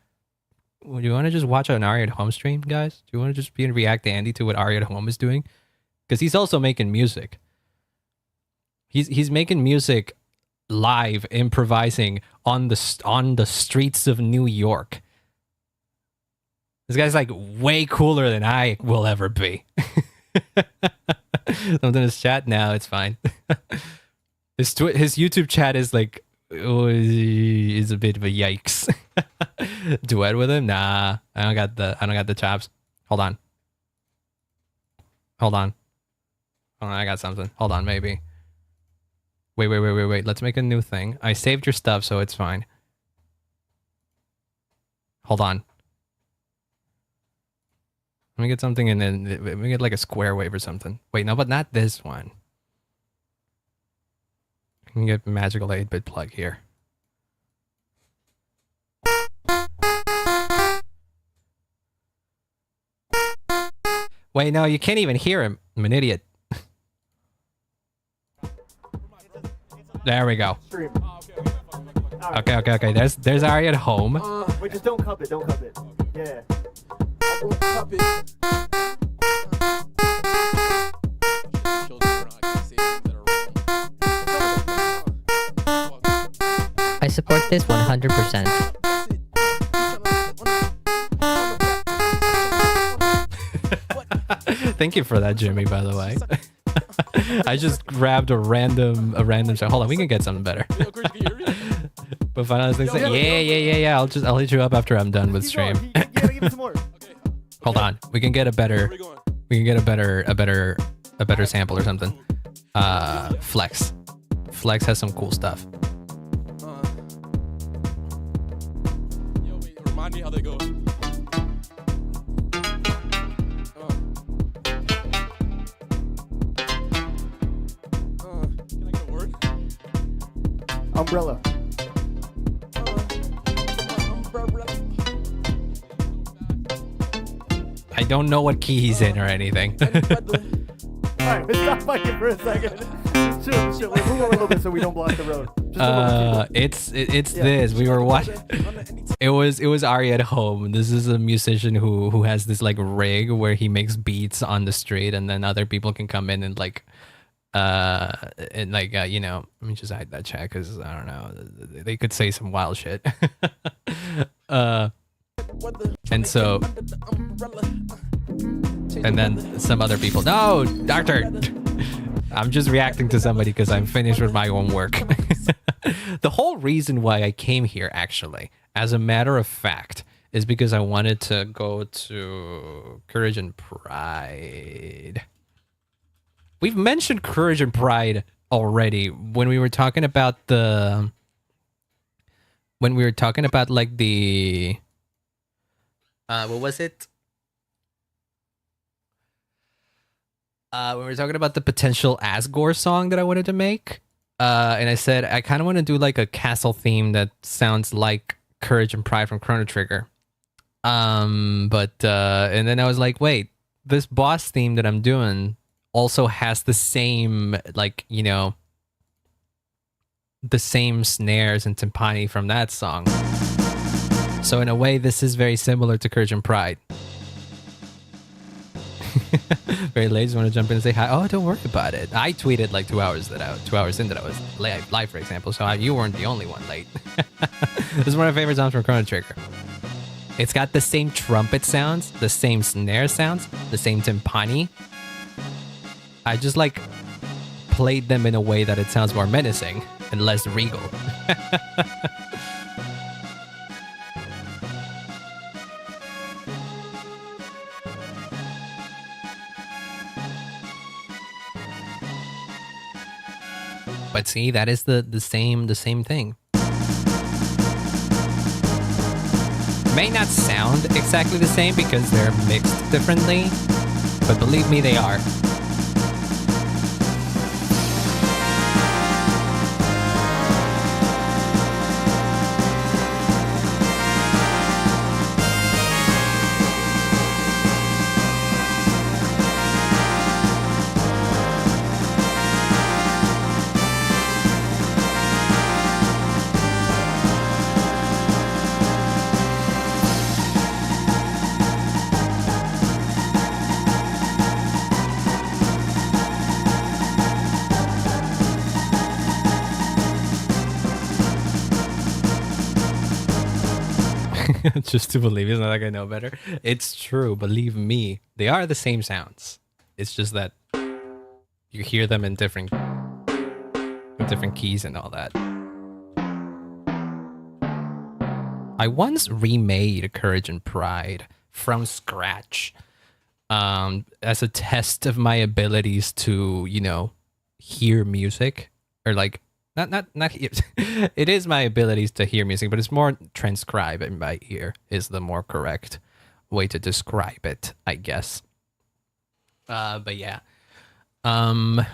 Would you want to just watch an Ari at Home stream, guys? Do you want to just be and react to Andy to what Ari at Home is doing? Because he's also making music. He's making music live, improvising on the streets of New York. This guy's like way cooler than I will ever be. Something in his chat now, it's fine. His YouTube chat is like, oh, is a bit of a yikes. Duet with him? Nah, I don't got the chops. Hold on, I got something. Hold on, maybe. Wait. Let's make a new thing. I saved your stuff, so it's fine. Hold on. Let me get something, and then let me get like a square wave or something. Wait, no, but not this one. I can get magical 8-bit plug here. Wait, no, you can't even hear him. I'm an idiot. There we go. Okay. There's Ari at Home. Wait, just don't cup it. Yeah. I support this 100%. Thank you for that, Jimmy, by the way. I just grabbed a random shot. Hold on, we can get something better. But finally, things like, yeah. I'll hit you up after I'm done with stream. Give it some more. Hold on, we can get a better sample or something. Flex has some cool stuff. Yo, wait, remind me how they go. Can I get a word? Umbrella. I don't know what key he's in or anything. Alright, stop fighting for a second. Chill, chill. Let's move over a little bit so we don't block the road. Just a little bit. It's Yeah. this. We were watching. It was Ari at home. This is a musician who has this like rig where he makes beats on the street, and then other people can come in and like you know, let me just hide that chat because I don't know, they could say some wild shit. And so, and then some other people. No, doctor. I'm just reacting to somebody because I'm finished with my own work. The whole reason why I came here, actually, as a matter of fact, is because I wanted to go to Courage and Pride. We've mentioned Courage and Pride already when we were talking about like the what was it? When we were talking about the potential Asgore song that I wanted to make. And I said, I kind of want to do like a castle theme that sounds like Courage and Pride from Chrono Trigger. And then I was like, wait, this boss theme that I'm doing also has the same, like, you know, the same snares and timpani from that song. So in a way, this is very similar to Courage and Pride. Very late. Just want to jump in and say hi. Oh, don't worry about it. I tweeted like 2 hours in that I was live, for example. So you weren't the only one late. This is one of my favorite songs from Chrono Trigger. It's got the same trumpet sounds, the same snare sounds, the same timpani. I just like played them in a way that it sounds more menacing and less regal. But see, that is the same thing. May not sound exactly the same because they're mixed differently, but believe me, they are. Just to believe, it's not like I know better. It's true, believe me. They are the same sounds. It's just that you hear them in different keys and all that. I once remade Courage and Pride from scratch as a test of my abilities to, you know, hear music, or like not it is my abilities to hear music, but it's more transcribe in my ear is the more correct way to describe it, I guess. But yeah. So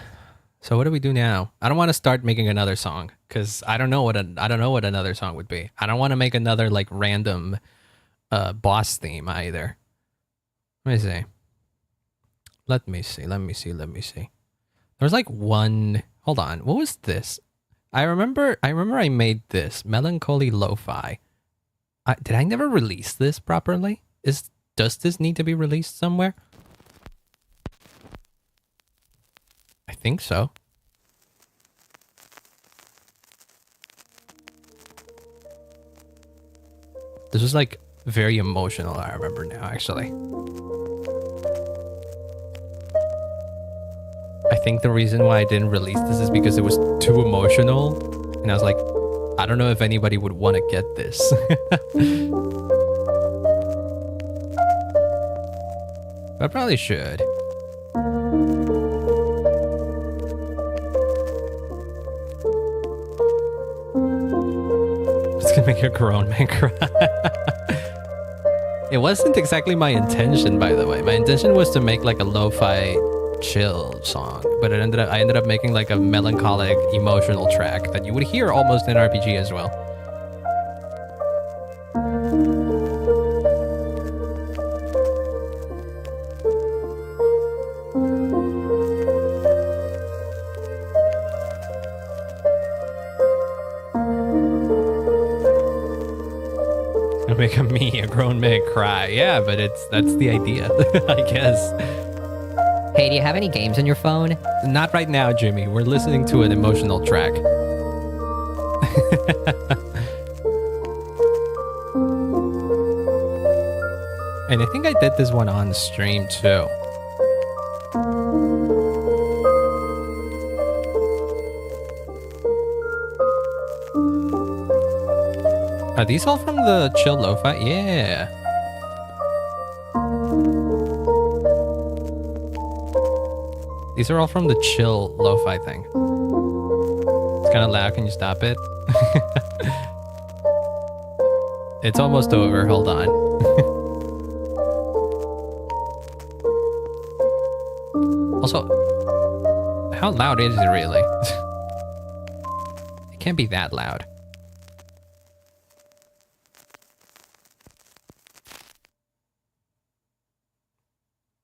what do we do now? I don't want to start making another song because I don't know what another song would be. I don't want to make another like random boss theme either. Let me see. There's like one. Hold on. What was this? I remember I made this Melancholy Lo-Fi. Did I never release this properly? Does this need to be released somewhere? I think so. This was like very emotional, I remember now, actually. I think the reason why I didn't release this is because it was too emotional. And I was like, I don't know if anybody would want to get this. I probably should. It's gonna make a grown man cry. It wasn't exactly my intention, by the way. My intention was to make like a lo-fi chill song, but I ended up making like a melancholic emotional track that you would hear almost in RPG as well. a me, a grown man cry. Yeah, but that's the idea, I guess. Hey, do you have any games on your phone? Not right now, Jimmy. We're listening to an emotional track. And I think I did this one on stream too. Are these all from the chill lo-fi? Yeah. These are all from the chill lo-fi thing. It's kind of loud. Can you stop it? It's almost over. Hold on. Also, how loud is it really? It can't be that loud.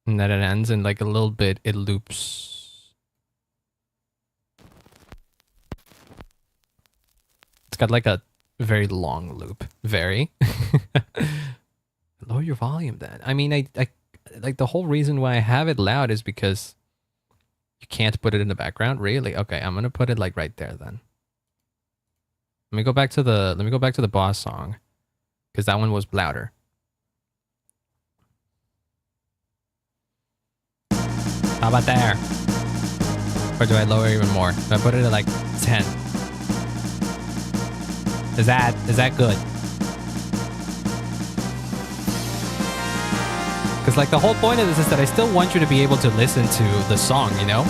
And then it ends in like a little bit, it loops. It's got like a very long loop. Very. Lower your volume then. I mean, I like the whole reason why I have it loud is because you can't put it in the background. Really? Okay, I'm gonna put it like right there then. Let me go back to the boss song, because that one was louder. How about there? Or do I lower even more? Do I put it at like 10? Is that good? Because like the whole point of this is that I still want you to be able to listen to the song, you know?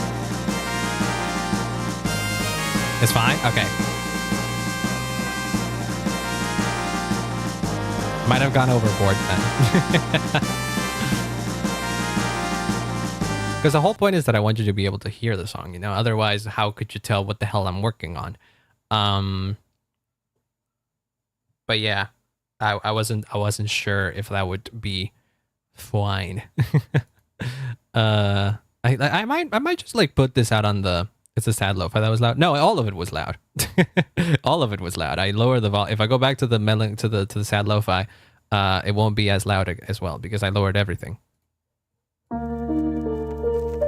It's fine? Okay. Might have gone overboard then. Because the whole point is that I want you to be able to hear the song, you know? Otherwise, how could you tell what the hell I'm working on? But yeah, I wasn't sure if that would be fine. I might just like put this out on the. It's a sad lo-fi that was loud. No, all of it was loud. All of it was loud. I lower the volume. If I go back to the to the sad lo-fi, it won't be as loud as well because I lowered everything.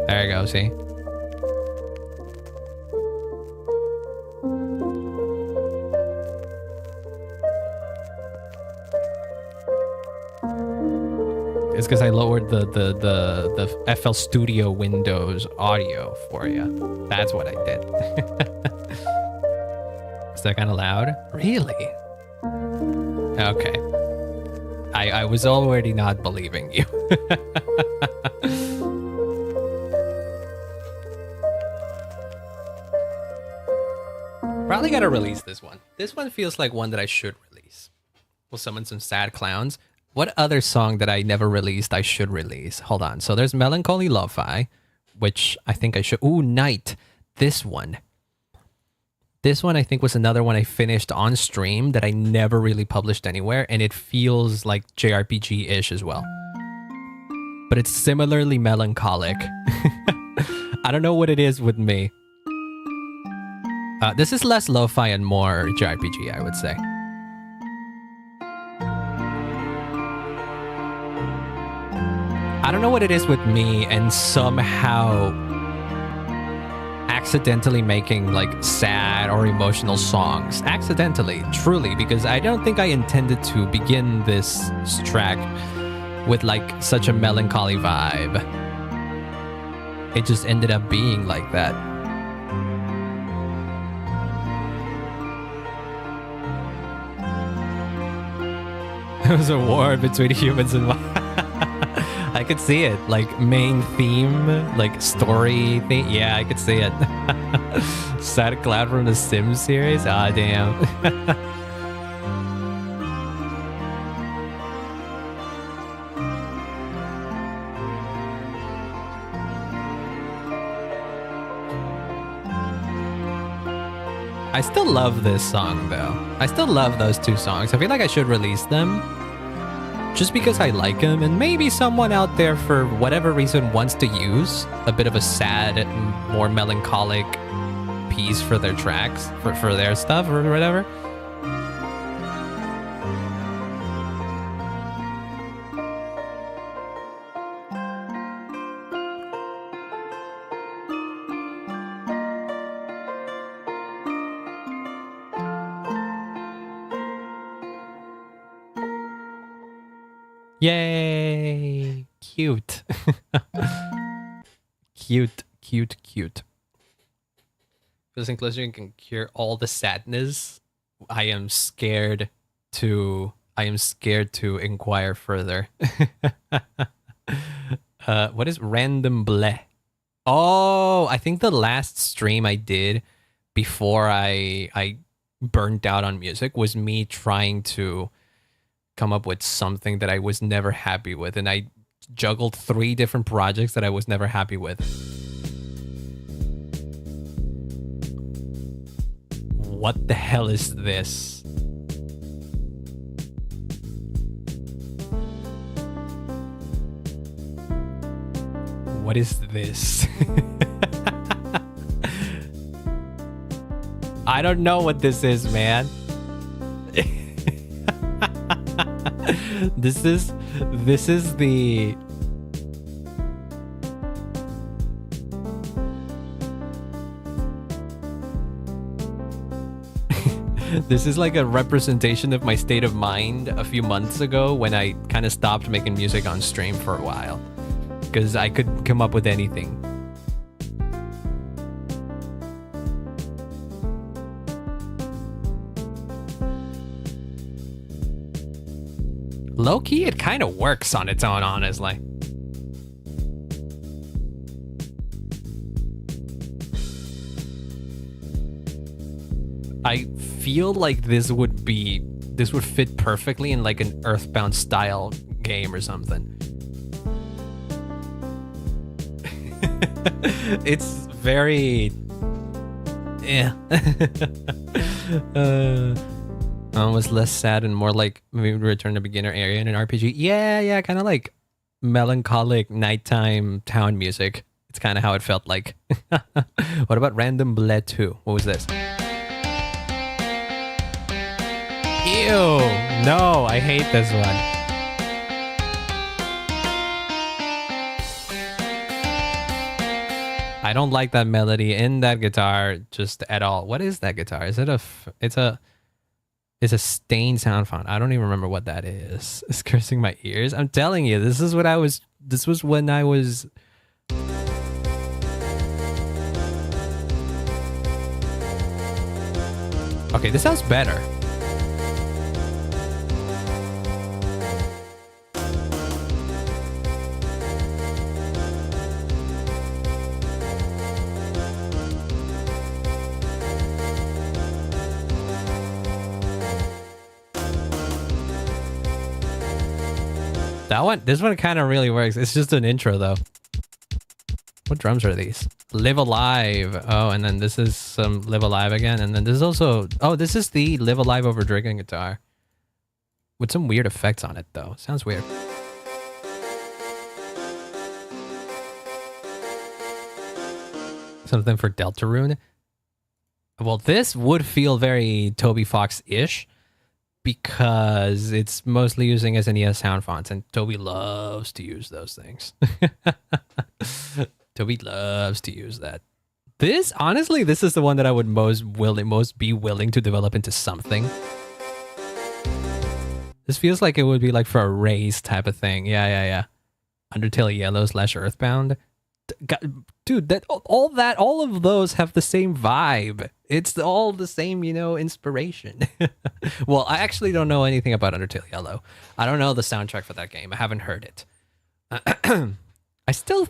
There you go, see? It's because I lowered the FL Studio Windows audio for you. That's what I did. Is that kind of loud? Really? Okay. I was already not believing you. Probably gotta release this one. This one feels like one that I should release. We'll summon some sad clowns. What other song that I never released I should release? Hold on. So there's Melancholy Lo-Fi, which I think I should... Ooh, Night. This one. This one I think was another one I finished on stream that I never really published anywhere, and it feels like JRPG-ish as well. But it's similarly melancholic. I don't know what it is with me. This is less lo-fi and more JRPG, I would say. I don't know what it is with me and somehow accidentally making like sad or emotional songs. Accidentally, truly, because I don't think I intended to begin this track with like such a melancholy vibe. It just ended up being like that. It was a war between humans and I could see it. Like main theme, like story thing. Yeah, I could see it. Sad Cloud from the Sims series. Ah, damn. I still love this song though. I still love those two songs. I feel like I should release them just because I like them, and maybe someone out there for whatever reason wants to use a bit of a sad, more melancholic piece for their tracks, for their stuff or whatever. Yay! Cute. Cute. This inclusion can cure all the sadness. I am scared to inquire further. What is random bleh? Oh, I think the last stream I did before I burnt out on music was me trying to come up with something that I was never happy with, and I juggled 3 different projects that I was never happy with. What the hell is this? What is this? I don't know what this is, man. This is the this is like a representation of my state of mind a few months ago when I kind of stopped making music on stream for a while because I could come up with anything. Low-key, it kind of works on its own, honestly. I feel like this would fit perfectly in like an Earthbound style game or something. It's very almost less sad and more like maybe Return to Beginner area in an RPG. Yeah, kind of like melancholic nighttime town music. It's kind of how it felt like. What about Random Bled 2? What was this? Ew! No, I hate this one. I don't like that melody in that guitar just at all. What is that guitar? Is it it's a Stain sound font. I don't even remember what that is. It's cursing my ears. I'm telling you, this was when I was okay, this sounds better. This one kind of really works. It's just an intro though. What drums are these? Live Alive. Oh, and then this is some Live Alive again. And then this is also, oh, this is the Live Alive Over Drinking guitar. With some weird effects on it though. Sounds weird. Something for Deltarune. Well, this would feel very Toby Fox-ish, because it's mostly using SNES sound fonts, and Toby loves to use those things. Toby loves to use that. This, honestly, this is the one that I would most be willing to develop into something. This feels like it would be like for a race type of thing. Yeah. Undertale Yellow / Earthbound. Dude, all of those have the same vibe. It's all the same, inspiration. Well, I actually don't know anything about Undertale Yellow. I don't know the soundtrack for that game. I haven't heard it. I still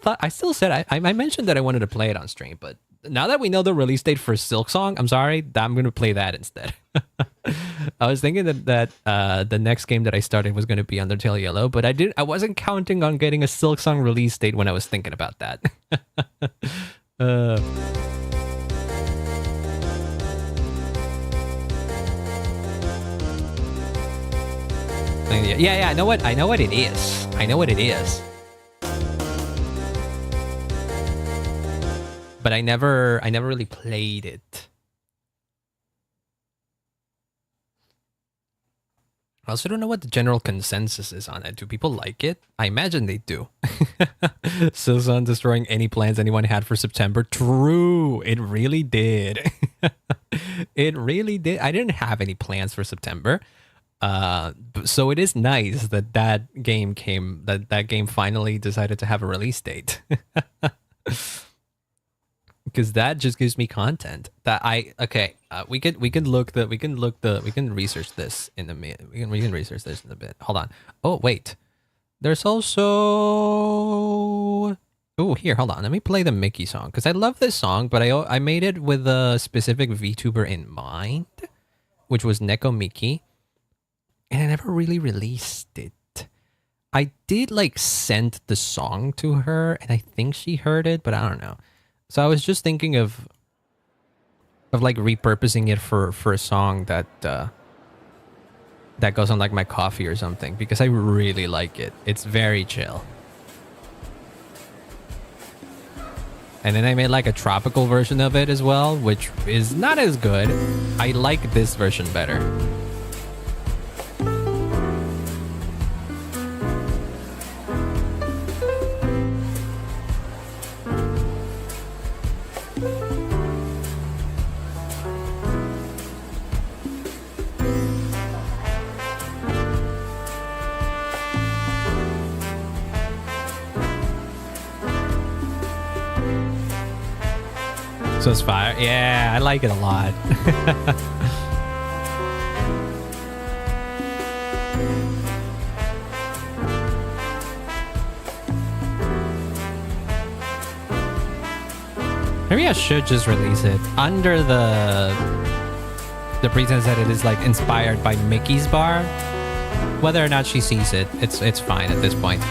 said I mentioned that I wanted to play it on stream, but now that we know the release date for Silk Song, I'm sorry, I'm going to play that instead. I was thinking that the next game that I started was going to be Undertale Yellow, but I wasn't counting on getting a Silk Song release date when I was thinking about that. Yeah, I know what it is. But I never really played it. I also don't know what the general consensus is on it. Do people like it? I imagine they do. Silson destroying any plans anyone had for September. True, it really did. It really did. I didn't have any plans for September. So it is nice that that game finally decided to have a release date. Because that just gives me content that we can research this in a minute. We can research this in a bit. Hold on. Oh wait, there's also here. Hold on. Let me play the Mickey song because I love this song, but I made it with a specific VTuber in mind, which was Neko Miki, and I never really released it. I did like send the song to her, and I think she heard it, but I don't know. So I was just thinking of like repurposing it for a song that goes on like my coffee or something because I really like it. It's very chill. And then I made like a tropical version of it as well, which is not as good. I like this version better. So it's fire. Yeah, I like it a lot. Maybe I should just release it under the pretense that it is like inspired by Mickey's bar. Whether or not she sees it, it's fine at this point.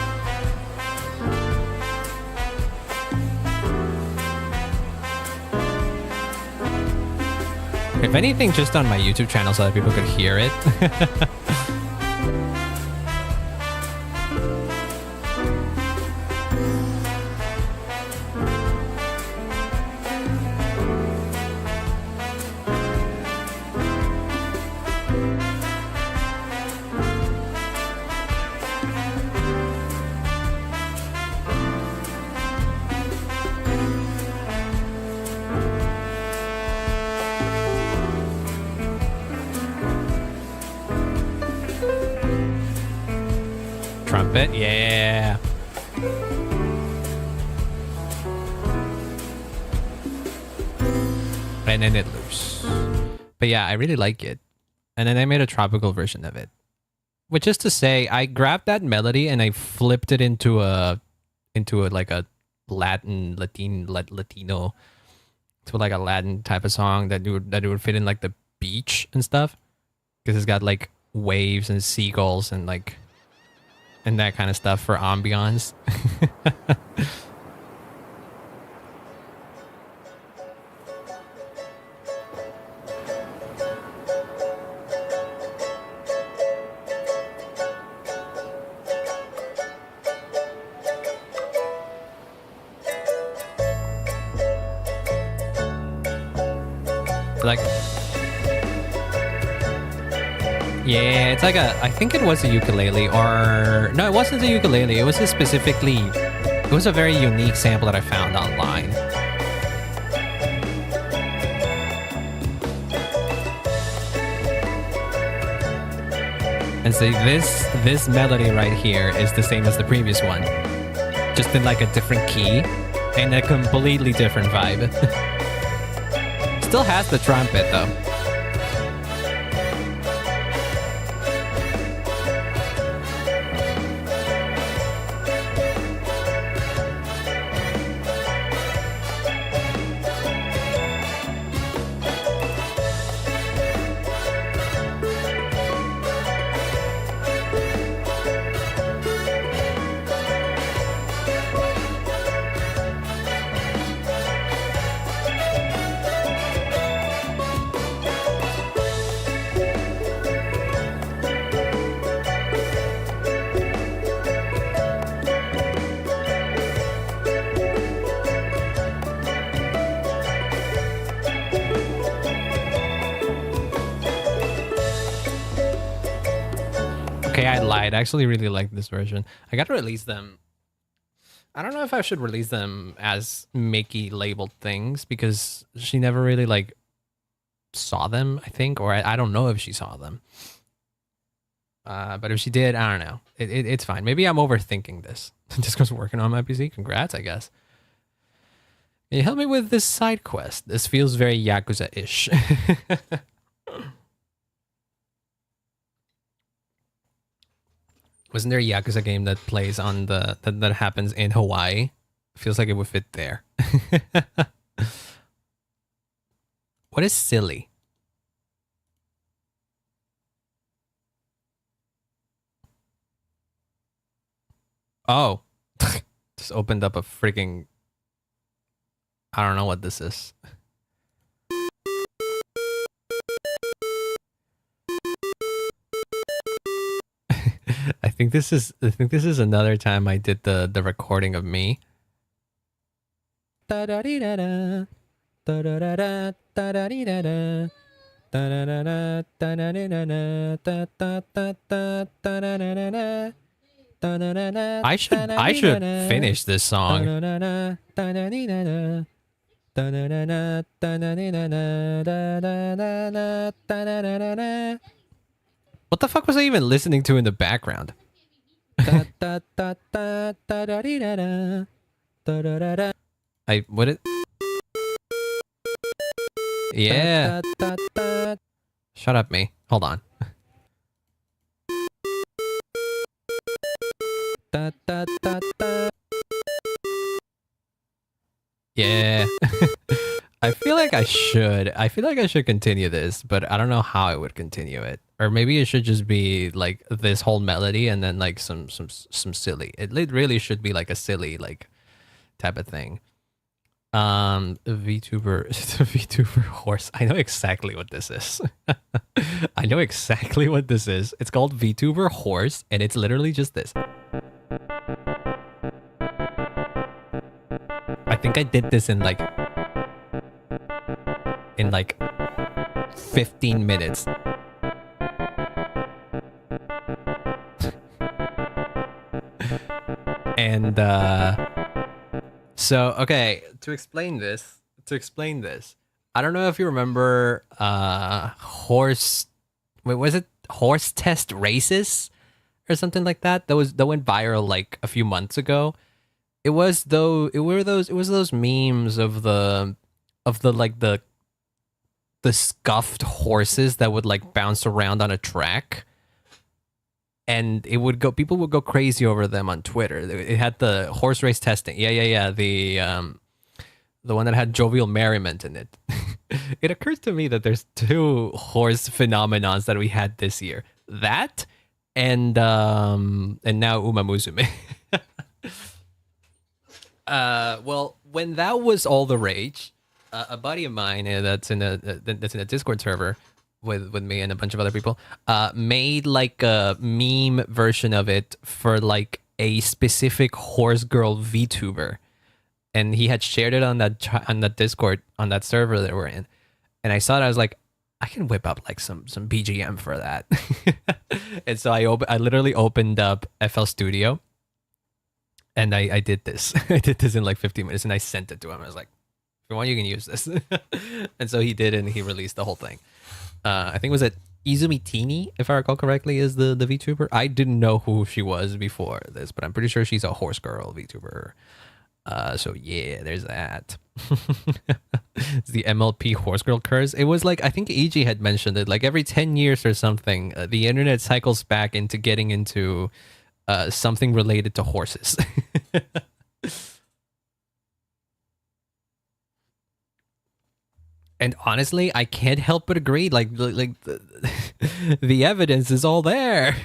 If anything, just on my YouTube channel so that people could hear it. Trumpet, yeah. And then it loops. But yeah, I really like it. And then I made a tropical version of it. Which is to say, I grabbed that melody and I flipped it into a like a Latino, to like a Latin type of song that it would fit in like the beach and stuff. Because it's got like waves and seagulls and like and that kind of stuff for ambiance. Like, yeah, it's like I think it was a ukulele, or no, it wasn't a ukulele. It was it was a very unique sample that I found online. And so this melody right here is the same as the previous one, just in like a different key and a completely different vibe. Still has the trumpet though. Okay, I lied. I actually really like this version. I gotta release them. I don't know if I should release them as Mickey labeled things because she never really like saw them, I think, or I don't know if she saw them. But if she did, I don't know. It's fine. Maybe I'm overthinking this. Discord's working on my PC. Congrats, I guess. Can you help me with this side quest? This feels very Yakuza-ish. Wasn't there a Yakuza game that plays on that happens in Hawaii? Feels like it would fit there. What is silly? Oh. Just opened up a freaking... I don't know what this is. I think this is another time I did the recording of me. Da-da-dee-da-da. Da-da-da-da. Da-da-dee-da-da. Da-da-da-da. Da-da-dee-da-da. Da-da-da-da. Da-da-da-da. Da-da-da-da. I should finish this song. Da-da-da-da. Da-da-dee-da-da. Da-da-da-da. Da-da-dee-da-da. Da-da-da-da. Da-da-da-da. What the fuck was I even listening to in the background? What it? Yeah. Shut up, me. Hold on. Yeah. I feel like I should continue this, but I don't know how I would continue it. Or maybe it should just be like this whole melody and then like some silly. It really should be like a silly like type of thing. VTuber VTuber horse. I know exactly what this is. I know exactly what this is. It's called VTuber horse, and it's literally just this. I think I did this in like 15 minutes. And so okay, to explain this, I don't know if you remember horse test races or something like that. That went viral like a few months ago. It was those memes of the scuffed horses that would like bounce around on a track. And people would go crazy over them on Twitter. It had the horse race testing. Yeah. The one that had jovial merriment in it. It occurs to me that there's two horse phenomenons that we had this year. That and now Uma Musume. Well, when that was all the rage, a buddy of mine that's in a Discord server with me and a bunch of other people, made like a meme version of it for like a specific horse girl VTuber, and he had shared it on that Discord on that server that we're in, and I saw it. I was like, I can whip up like some BGM for that, and so I literally opened up FL Studio, and I did this. I did this in like 15 minutes, and I sent it to him. I was like, if you want, you can use this, and so he did, and he released the whole thing. I think it was at Izumi Teeny, if I recall correctly, is the VTuber. I didn't know who she was before this, but I'm pretty sure she's a horse girl VTuber. So yeah, there's that. It's the MLP horse girl curse. It was like, I think EG had mentioned it, like every 10 years or something, the internet cycles back into getting into something related to horses. And honestly, I can't help but agree. Like the evidence is all there.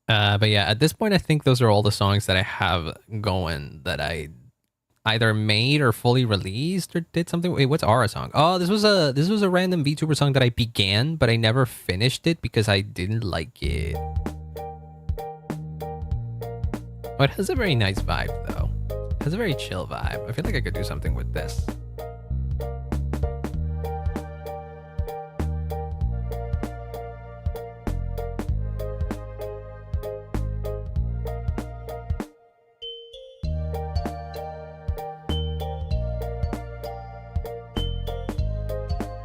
But yeah, at this point, I think those are all the songs that I have going that I either made or fully released or did something. Wait, what's Aura song? Oh, this was a random VTuber song that I began, but I never finished it because I didn't like it. Oh, it has a very nice vibe though. It has a very chill vibe. I feel like I could do something with this.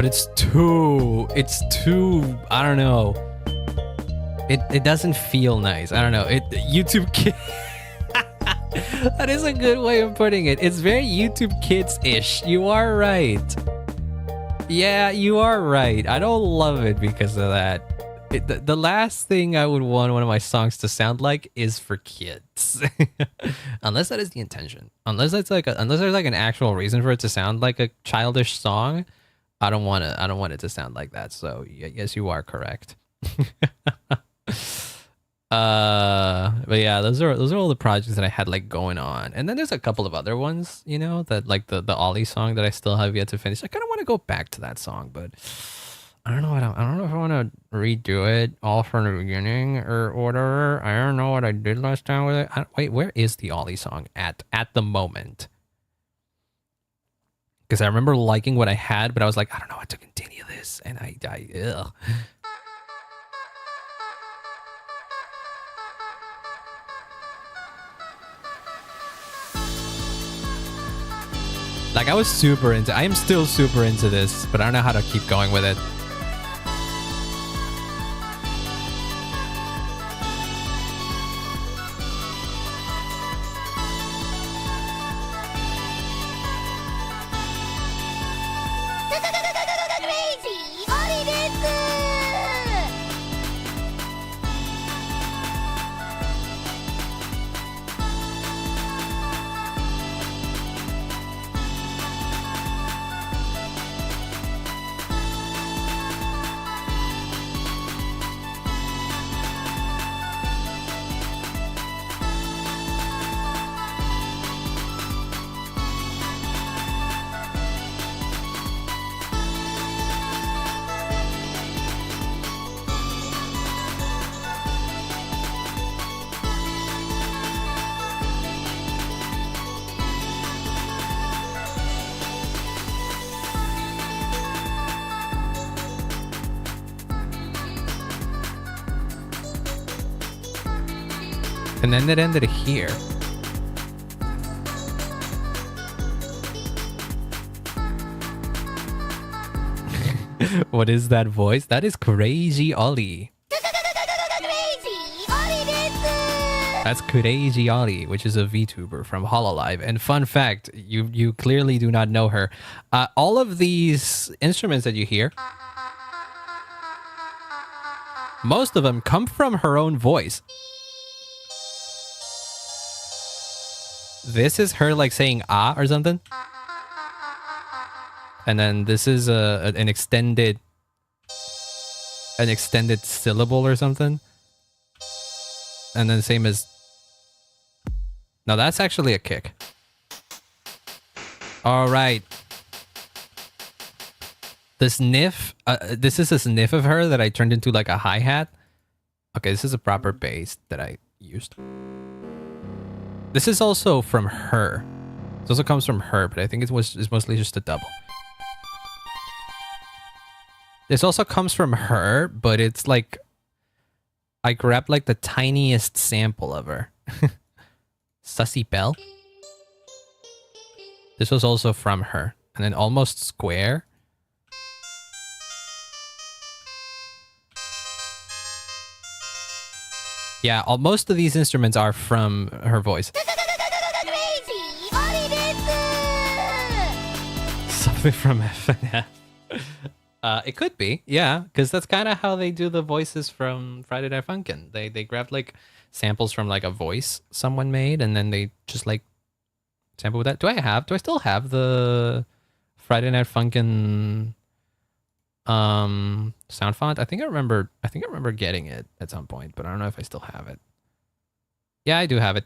but it's too, I don't know. It doesn't feel nice. I don't know. YouTube Kids. That is a good way of putting it. It's very YouTube Kids-ish. You are right. Yeah, you are right. I don't love it because of that. The last thing I would want one of my songs to sound like is for kids. Unless that is the intention. Unless there's like an actual reason for it to sound like a childish song, I don't want it to sound like that. So yes, you are correct. But yeah, those are all the projects that I had like going on. And then there's a couple of other ones, you know, that like the Ollie song that I still have yet to finish. I kind of want to go back to that song, but I don't know. I don't know if I want to redo it all from the beginning or whatever. I don't know what I did last time with it. Wait, where is the Ollie song at the moment? Because I remember liking what I had, but I was like, I don't know how to continue this, and ugh. Like I am still super into this, but I don't know how to keep going with it. And then it ended here. What is that voice? That is Crazy Ollie. That's Crazy Ollie, which is a VTuber from Hololive. And fun fact, you clearly do not know her. All of these instruments that you hear, most of them come from her own voice. This is her like saying ah or something. And then this is an extended syllable or something. And then same as... No, that's actually a kick. All right. The sniff, this is a sniff of her that I turned into like a hi-hat. Okay, this is a proper bass that I used. This is also from her. It also comes from her, but I think it's mostly just a double. This also comes from her, but it's like... I grabbed like the tiniest sample of her. Sussy Bell. This was also from her. And then Almost Square. Yeah, most of these instruments are from her voice. Something from FNF. It could be, yeah, because that's kind of how they do the voices from Friday Night Funkin'. They grabbed like samples from like a voice someone made, and then they just like sample with that. Do I still have the Friday Night Funkin' sound font? I think I remember getting it at some point, but I don't know if I still have it. Yeah, I do have it.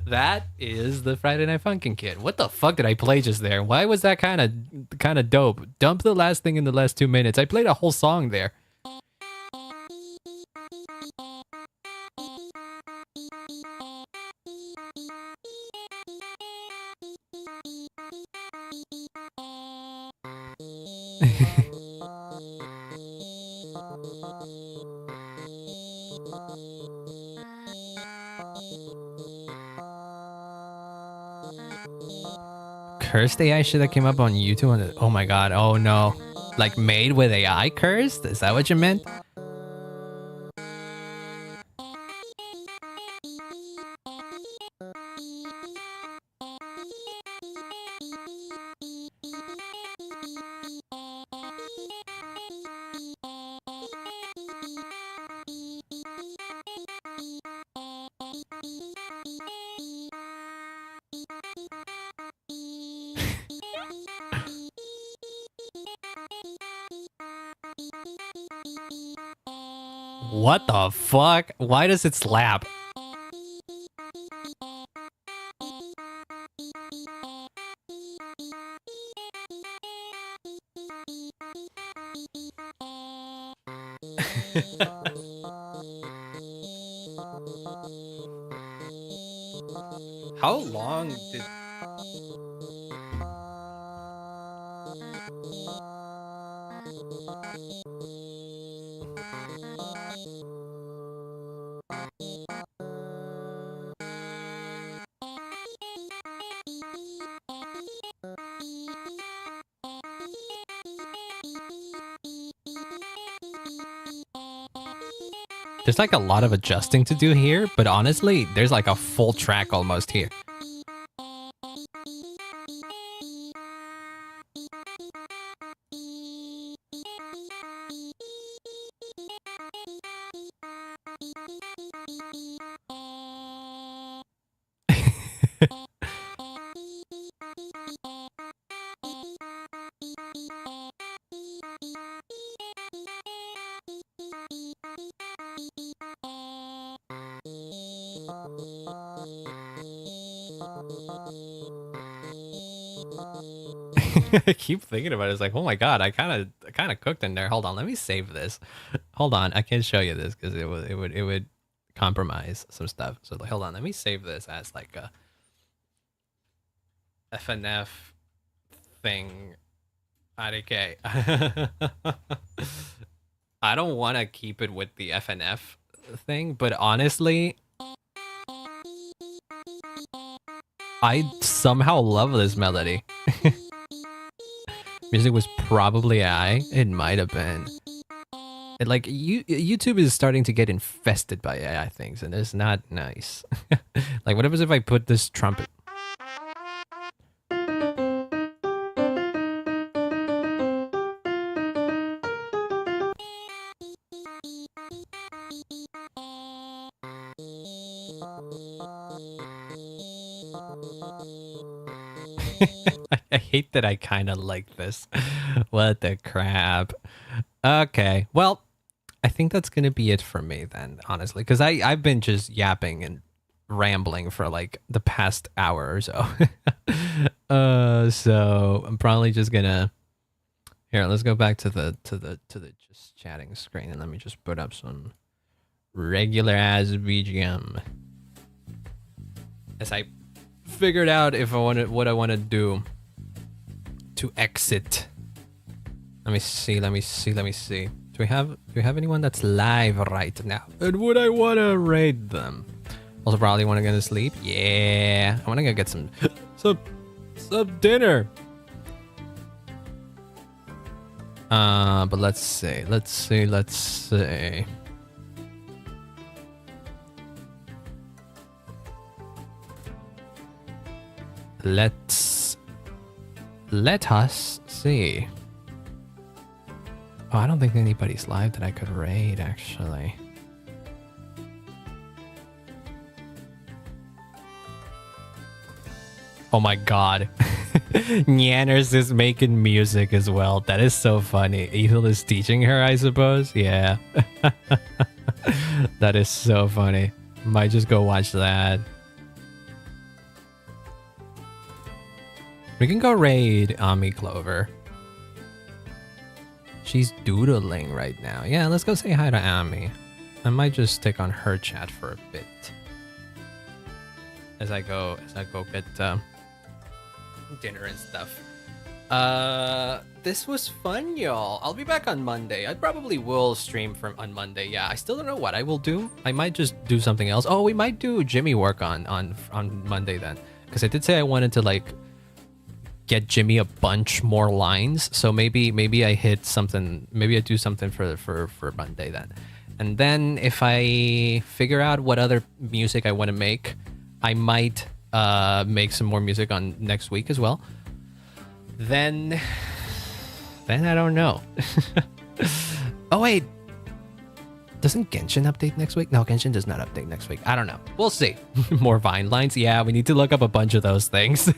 That is the Friday Night Funkin' Kid. What the fuck did I play just there? Why was that kind of dope? Dump the last thing in the last 2 minutes. I played a whole song there. Cursed AI shit that came up on YouTube. Oh my god. Oh no. Like made with AI cursed? Is that what you meant? What the fuck? Why does it slap? How long did... There's like a lot of adjusting to do here, but honestly, there's like a full track almost here. I keep thinking about it. It's like, oh my god, I kind of cooked in there. Hold on, let me save this. Hold on, I can't show you this because it would compromise some stuff. So like, hold on, let me save this as like a FNF thing. Okay. I don't want to keep it with the FNF thing, but honestly, I somehow love this melody. Music was probably AI. It might have been. It, like YouTube is starting to get infested by AI things, and it's not nice. Like, what happens if I put this trumpet? I hate that I kind of like this. What the crap? Okay, well, I think that's gonna be it for me then, honestly, because I've been just yapping and rambling for like the past hour or so. So I'm probably just gonna here. Let's go back to the just chatting screen, and let me just put up some regular ass BGM as I figured out if I wanted what I want to do to exit. Let me see. Do we have anyone that's live right now? And would I want to raid them? Also probably want to go to sleep. Yeah, I want to go get some dinner. But let's see. Let us see. Oh, I don't think anybody's live that I could raid, actually. Oh my god. Nyanners is making music as well. That is so funny. Ethel is teaching her, I suppose. Yeah. That is so funny. Might just go watch that. We can go raid Ami Clover. She's doodling right now. Yeah, let's go say hi to Ami. I might just stick on her chat for a bit. As I go get dinner and stuff. This was fun, y'all. I'll be back on Monday. I probably will stream on Monday. Yeah, I still don't know what I will do. I might just do something else. Oh, we might do Jimmy work on Monday then, because I did say I wanted to like get Jimmy a bunch more lines. So maybe I hit something. Maybe I do something for Monday then. And then if I figure out what other music I want to make, I might make some more music on next week as well. Then I don't know. Oh wait, doesn't Genshin update next week? No, Genshin does not update next week. I don't know. We'll see. More Vine lines. Yeah, we need to look up a bunch of those things.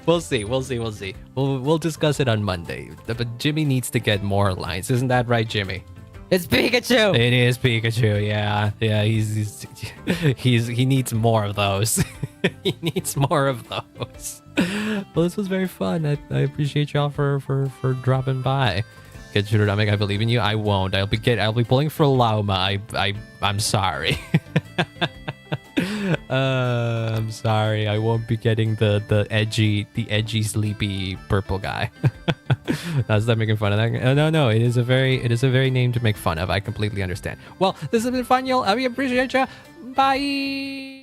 We'll see. We'll discuss it on Monday. But Jimmy needs to get more lines. Isn't that right, Jimmy? It's Pikachu. It is Pikachu. Yeah. He needs more of those. He needs more of those. Well, this was very fun. I appreciate y'all for dropping by. Get your dynamic. I believe in you. I won't. I'll be pulling for Lauma. I'm sorry. I'm sorry. I won't be getting the edgy sleepy purple guy. That's not making fun of that. No. It is a very name to make fun of. I completely understand. Well, this has been fun, y'all. I appreciate ya. Bye.